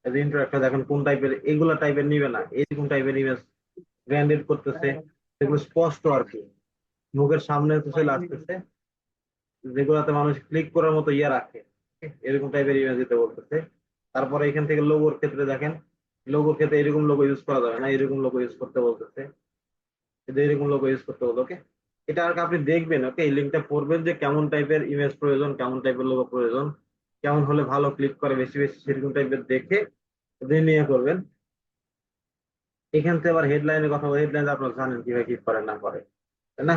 এই যে ইন্টারাক্টর দেখেন কোন টাইপের, এইগুলা টাইপের নিবে না, এইরকম টাইপের ইমেজ ব্র্যান্ডেড করতেছে, সেগুলো স্পষ্ট আর কি, মুখের সামনে তো চলে আসতেছে, যেগুলাতে মানুষ ক্লিক করার মতো ইয়ে রাখে, এরকম টাইপের ইমেজ দিতে বলতেছে। তারপরে এখান থেকে লোগোর ক্ষেত্রে দেখেন, লোগোর ক্ষেত্রে এরকম লোগো ইউজ করা যাবে না, এরকম লোগো ইউজ করতে বলতেছে, এই যে এরকম লোগো ইউজ করতে বলতো। ওকে, এটা আর কি আপনি দেখবেন, ওকে এই লিঙ্কটা পড়বেন যে কেমন টাইপের ইমেজ প্রয়োজন, কেমন টাইপের লোগো প্রয়োজন, কেমন হলে ভালো ক্লিক করে বেশি বেশি, সেরকম টাইপের দেখে দিয়ে নিয়ে করবেন। এখান থেকে আবার হেডলাইনের কথা, হেডলাইন আপনারা জানেন কিভাবে কি করে না করে, তাই না?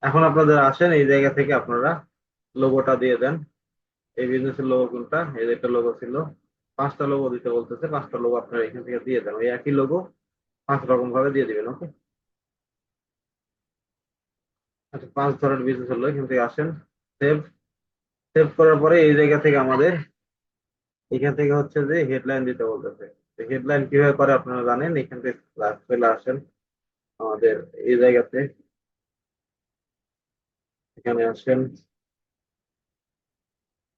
এখন আপনাদের আসেন এই জায়গা থেকে আপনারা লোগোটা দিয়ে দেন। এই বিজনেসের লোগো কোনটা, এই যে একটা লোগো ছিল, 5টা লোগো দিতে বলতেছে, 5টা লোগো আপনারা এখান থেকে দিয়ে দেন, ওই একই লোগো 5 রকম ভাবে দিয়ে দিবেন। ওকে, আচ্ছা 5 ধরনের বিজনেস হলো, এখান থেকে আসেন, সেভ, সেভ করার পরে এই জায়গা থেকে আমাদের এখান থেকে হচ্ছে যে হেডলাইন দিতে বলতেছে। হেডলাইন কিভাবে করে আপনারা জানেন, এখান থেকে চলে আসেন আমাদের এই জায়গাতে, এখানে আসেন,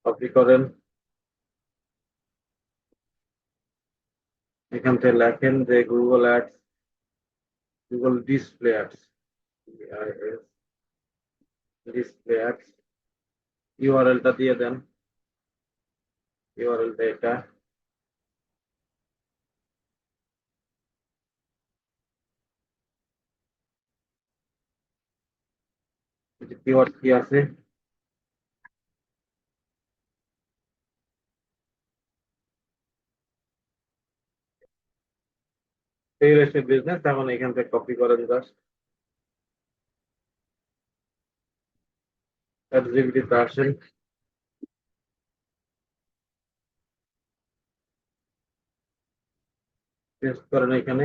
কপি করেন, এখান থেকে লেখেন যে Google ads, Google display ads, display ads, ইউআরএলটা দিয়ে দেন, ইউআরএলটা এটা, কিওয়ার্ড কি আছে, রিয়েল এস্টেট বিজনেস। এখন এখান থেকে কপি করেন, জাস্ট জিবিটিতে আসেন, পেস্ট করেন, এখানে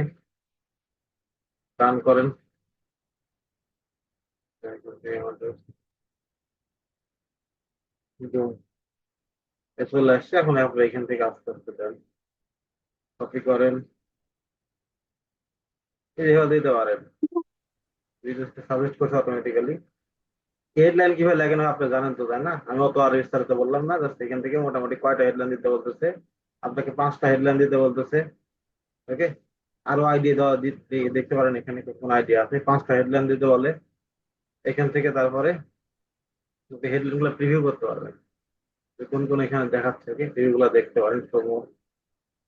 রান করেন। এখন থেকে আমাদের কিন্তু চলে আসছে, এখন আপনারা এখান থেকে আস্তে আস্তে দেন, কপি করেন, এইভাবে দিতে পারেন, বিজনেসটা সাজেস্ট করছে অটোমেটিক্যালি। হেডলাইন কিভাবে লেখেন হয় আপনি জানেন তো, তাই না? আমি অত আর বিস্তারিত বললাম না, জাস্ট এখান থেকে মোটামুটি কয়টা হেডলাইন দিতে বলতেছে, আপনাকে 5টা হেডলাইন দিতে বলতেছে। ওকে, আরো আইডিয়া দেওয়া দেখতে পারেন, এখানে কোন আইডিয়া আছে, 5টা হেডলাইন দিতে বলে। এখান থেকে তারপরে হেডলাইন গুলো প্রিভিউ করতে পারবেন, যে কোন কোন এখানে দেখাচ্ছে, ওকে প্রিভিউ গুলো দেখতে পারেন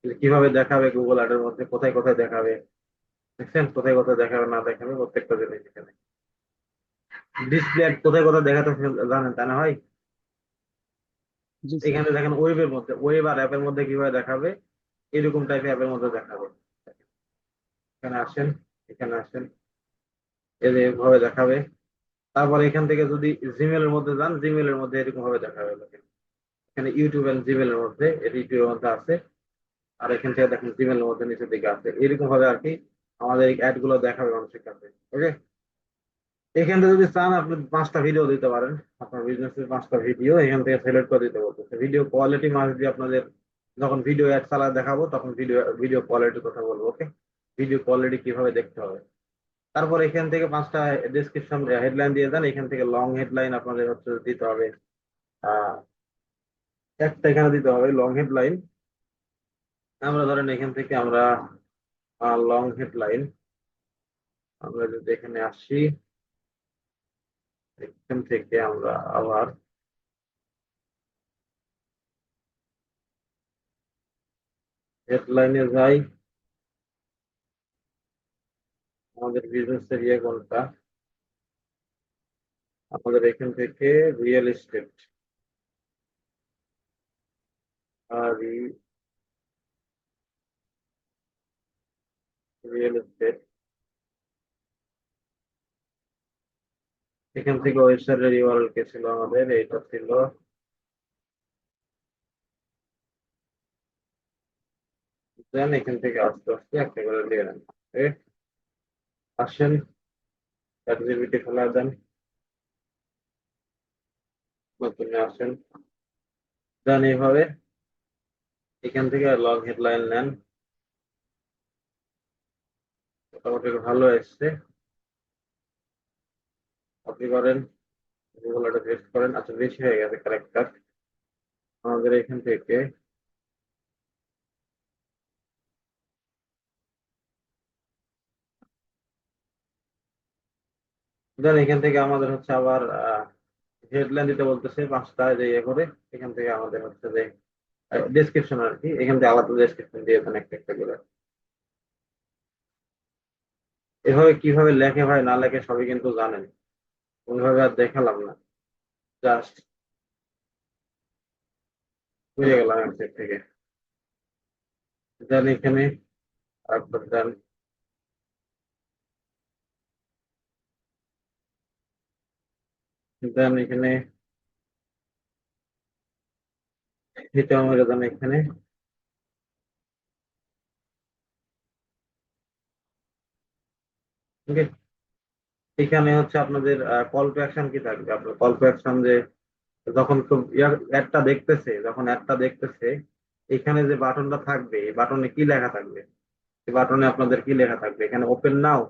যে কিভাবে দেখাবে গুগল অ্যাডের মধ্যে, কোথায় কোথায় দেখাবে, দেখছেন কোথায় কোথায় দেখাবে না দেখাবে প্রত্যেকটা জিনিস এখানে। ডিসপ্লে কোথায় কোথায় দেখাতে জানেন তাই না ভাই? জি স্যার। এখানে দেখেন ওয়েবের মধ্যে, ওয়েব আর অ্যাপের মধ্যে কিভাবে দেখাবে, এরকম টাইপের অ্যাপের মধ্যে দেখাবে। এখানে আসেন, এখানে আসেন, এই যে এভাবে দেখাবে। তারপর এখান থেকে যদি জিমেল এর মধ্যে যান, জিমেল এর মধ্যে এরকম ভাবে দেখাবে দেখেন। এখানে ইউটিউব এন্ড জিমেল এর মধ্যে, এটি ইউটিউবের মধ্যে আছে, আর এখান থেকে দেখেন জিমেল এর মধ্যে নিচের দিকে আছে, এরকম ভাবে আর কি আমাদের এই অ্যাড গুলো দেখাবে মানুষের কাছে। ওকে, এখান থেকে যদি চান আপনি 5টা ভিডিও দিতে পারেন, আপনার বিজনেসের 5টা ভিডিও এখান থেকে সিলেক্ট করে দিতে বলতেছে। ভিডিও কোয়ালিটি মাস্ট বি আপনাদের, যখন ভিডিও অ্যাড চালা দেখাবো তখন ভিডিও ভিডিও কোয়ালিটির কথা বলবো। ওকে, ভিডিও কোয়ালিটি কিভাবে দেখতে হবে। তারপর এখান থেকে 5টা ডেসক্রিপশন হেডলাইন দিয়ে দেন। এখান থেকে লং হেডলাইন আপনাদের হচ্ছে দিতে হবে, আহ একটা এখানে দিতে হবে লং হেডলাইন। আমরা ধরেন এখান থেকে আমরা লং হেডলাইন, আমরা যদি এখানে আসি, এখান থেকে আমরা আবার হেডলাইনে যাই। আমাদের বিজনেসের ইয়ে কোনটা, আমাদের এখান থেকে রিয়েল এস্টেট, রিয়েল এস্টেট, এখান থেকে ওয়েবসাইটের ইউআরএল কে ছিল আমাদের, এইটা ছিল। দেন এখান থেকে আস্তে আস্তে একটা করে দিয়ে নেন। এ, আসেন চ্যাটজিপিটি খোলা দেন, নতুন আসেন। দেন এইভাবে এখান থেকে লং হেডলাইন নেন, মোটামুটি ভালো এসছে। আপনি করেন, গুগল এটা টেস্ট করেন। আচ্ছা, বেশি হয়ে গেছে ক্যারেক্টার। আমাদের এখান থেকে দেন এখান থেকে আমাদের হচ্ছে আবার হেডলাইন দিতে বলতেছে 5টা যে ইয়ে করে। এখান থেকে আমাদের হচ্ছে যে ডেসক্রিপশন আর কি, এখান থেকে আলাদা ডেসক্রিপশন দিয়ে দেন একটা একটা করে। এভাবে কিভাবে লেখে ভাই না লেখে সবই কিন্তু জানেন, ওইভাবে আর দেখালাম না, জাস্ট বুঝে গেলাম ওয়েবসাইট থেকে। দেন এখানে আরেকবার দেন, দেন এখানে এটা আমরা দেন এখানে। ওকে, এখানে হচ্ছে আপনাদের কল টু অ্যাকশন কি থাকবে, আপনার কল টু অ্যাকশন যে যখন কেউ অ্যাডটা দেখতেছে, যখন অ্যাডটা দেখতেছে এখানে যে বাটনটা থাকবে এই বাটনে কি লেখা থাকবে, এই বাটনে আপনাদের কি লেখা থাকবে, এখানে ওপেন নাও,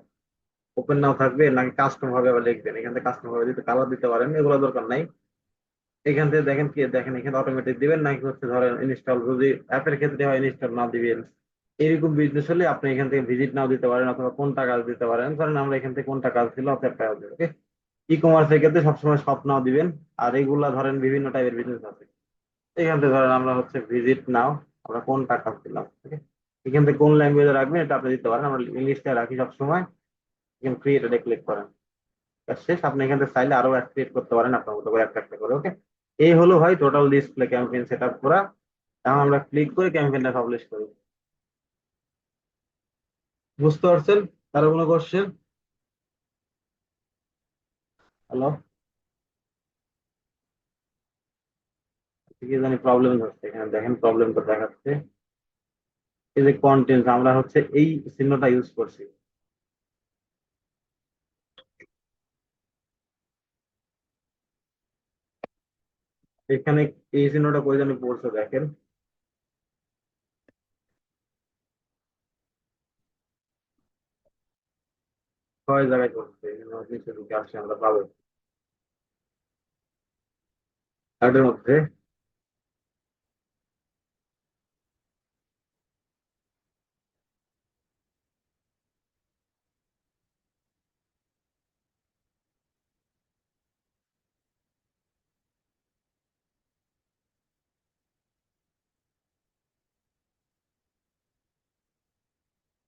ওপেন নাও থাকবে নাকি কাস্টম ভাবে আবার লিখবেন। এখান থেকে কাস্টম ভাবে দিতে কালার দিতে পারেন, এগুলো দরকার নাই। এখান থেকে দেখেন কি দেখেন এখানে অটোমেটিক দিবেন নাকি হচ্ছে ধরেন ইনস্টল, যদি অ্যাপের ক্ষেত্রে হয় ইনস্টল না দিবেন। এরকম বিজনেস হলে আপনি এখান থেকে ভিজিট নাও দিতে পারেন অথবা কোনটা কাজ দিতে পারেন। ধরেন আমরা এখান থেকে কোনটা কাজ ছিল অফার কাজ দেবে। ই কমার্সের ক্ষেত্রে সবসময় শপ নাও দিবেন। আর এগুলা ধরেন বিভিন্ন টাইপের বিজনেস আছে, এখান থেকে ধরেন আমরা হচ্ছে ভিজিট নাও, আমরা কোন টাকা দিলাম। ঠিক আছে, এখান থেকে কোন ল্যাঙ্গুয়েজে রাখবেন এটা আপনি দিতে পারেন, আমরা ইংলিশটা রাখি সবসময়। এখানে ক্রিয়েট এটা ক্লিক করেন, কাজ শেষ। আপনি এখান থেকে চাইলে আরো অ্যাড ক্রিয়েট করতে পারেন আপনার মতো করে একটা একটা করে। ওকে, এই হলো ভাই total display campaign set up করা। এখন আমরা ক্লিক করে ক্যাম্পেইনটা পাবলিশ করি। বুঝতে পারছেন? কারো কোনো কোশ্চেন? হ্যালো, কি জানি প্রবলেম হচ্ছে, এখানে দেখেন প্রবলেমটা দেখাচ্ছে। এই যে কন্টেন্ট, আমরা হচ্ছে এই চিহ্নটা ইউজ করছি। এখানে এই চিহ্নটা কই জানি পড়ছে দেখেন, ছয় জায়গায় পড়ছে। এখানে নিচে দিকে আসছে আমরা পাবো এর মধ্যে।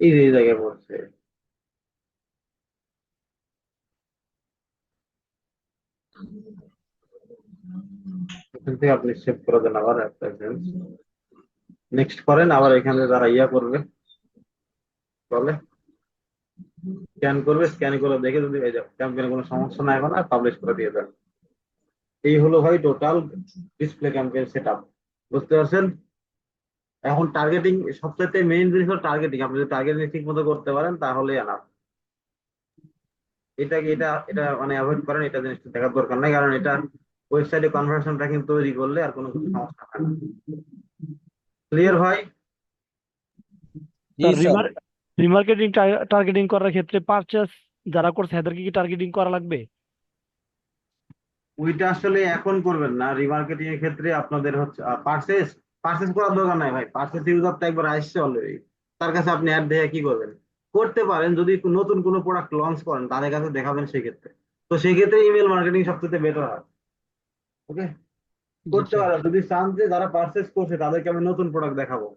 এই যে এই জায়গায় পড়ছে, এখান থেকে আপনি সেভ করে দেন আবার একটা নেক্সট করেন। আবার এখানে যারা ইয়া করবে বলে স্ক্যান করবে, স্ক্যান করে দেখে যদি এই যে ক্যাম্পেইনে কোনো সমস্যা না এখন আর পাবলিশ করে দিয়ে দেন। এই হলো ভাই total display campaign set up. বুঝতে পারছেন? এখন টার্গেটিং সবচেয়ে মেইন জিনিস হলো টার্গেটিং। আপনি যদি টার্গেটিং ঠিক মতো করতে পারেন তাহলে আনাফ। এটা মানে অ্যাভয়েড করেন, এটা জিনিসটা দেখার দরকার নাই, কারণ এটা ওয়েবসাইটে কনভার্সন ট্র্যাকিং তৈরি করলে আর কোনো কিছু সমস্যা হয় না। ক্লিয়ার ভাই? জি স্যার। রিমার্কেটিং টার্গেটিং করার ক্ষেত্রে পারচেস যারা করছে এদেরকে কি টার্গেটিং করা লাগবে? ওইটা আসলে এখন করবেন না। রিমার্কেটিং এর ক্ষেত্রে আপনাদের হচ্ছে পার্সেস পার্সেস করার দরকার নাই ভাই। পার্সেস ইউজার তো একবার আসছে অলরেডি, তার কাছে আপনি অ্যাড দেখে কি করবেন? করতে পারেন যদি নতুন কোনো প্রোডাক্ট লঞ্চ করেন তাদের কাছে দেখাবেন সেক্ষেত্রে। তো সেক্ষেত্রে ইমেল মার্কেটিং সবচেয়ে বেটার হয়। ওকে, জি করতে স্যার। পারেন যদি চান যে যারা পার্সেস করছে তাদেরকে আমি নতুন প্রোডাক্ট দেখাবো,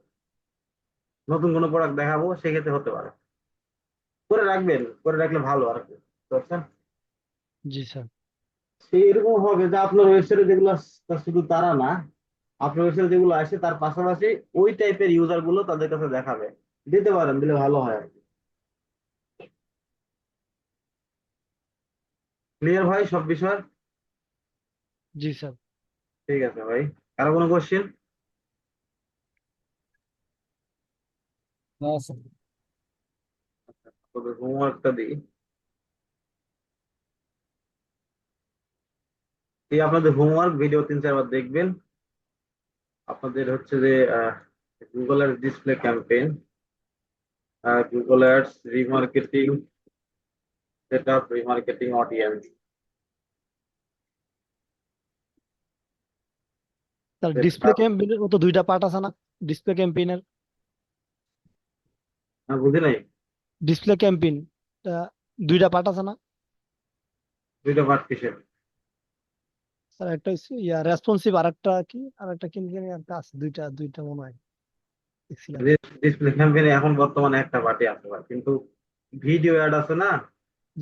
নতুন কোনো প্রোডাক্ট দেখাবো, সেক্ষেত্রে হতে পারে। করে রাখবেন, করে রাখলে ভালো আর কি। বুঝছেন? জি স্যার। সেই এরকম হবে যে আপনার ওয়েবসাইটে যেগুলো শুধু তারা না, আপনার ওয়েবসাইটে যেগুলো আসে তার পাশাপাশি ওই টাইপের ইউজার গুলো তাদের কাছে দেখাবে। দিতে পারেন, দিলে ভালো হয় আর কি। ক্লিয়ার ভাই সব বিষয়? জি স্যার। ঠিক আছে ভাই, কারো কোনো কোশ্চেন? হ্যাঁ স্যার। তবে হোমওয়ার্কটা দিই। এই আপনাদের হোমওয়ার্ক ভিডিও 3-4 বার দেখবেন। আপনাদের হচ্ছে যে Google ads display campaign, Google ads remarketing, set up remarketing audience, তার সেট ডিসপ্লে আপ। ক্যাম্পেইনের মতো দুইটা পার্ট আছে না? ডিসপ্লে ক্যাম্পেইনের বুঝি নাই। ডিসপ্লে ক্যাম্পেইন দুইটা পার্ট আছে না? দুইটা পার্ট কিসের? স্যার একটা হচ্ছে রেসপন্সিভ, আর একটা কি, আর একটা কি জানি একটা আছে, দুইটা দুইটা মনে হয় দেখছিলাম। ডিসপ্লে ক্যাম্পেইনে এখন বর্তমানে একটা পার্টি আছে ভাই, কিন্তু ভিডিও অ্যাড আছে না,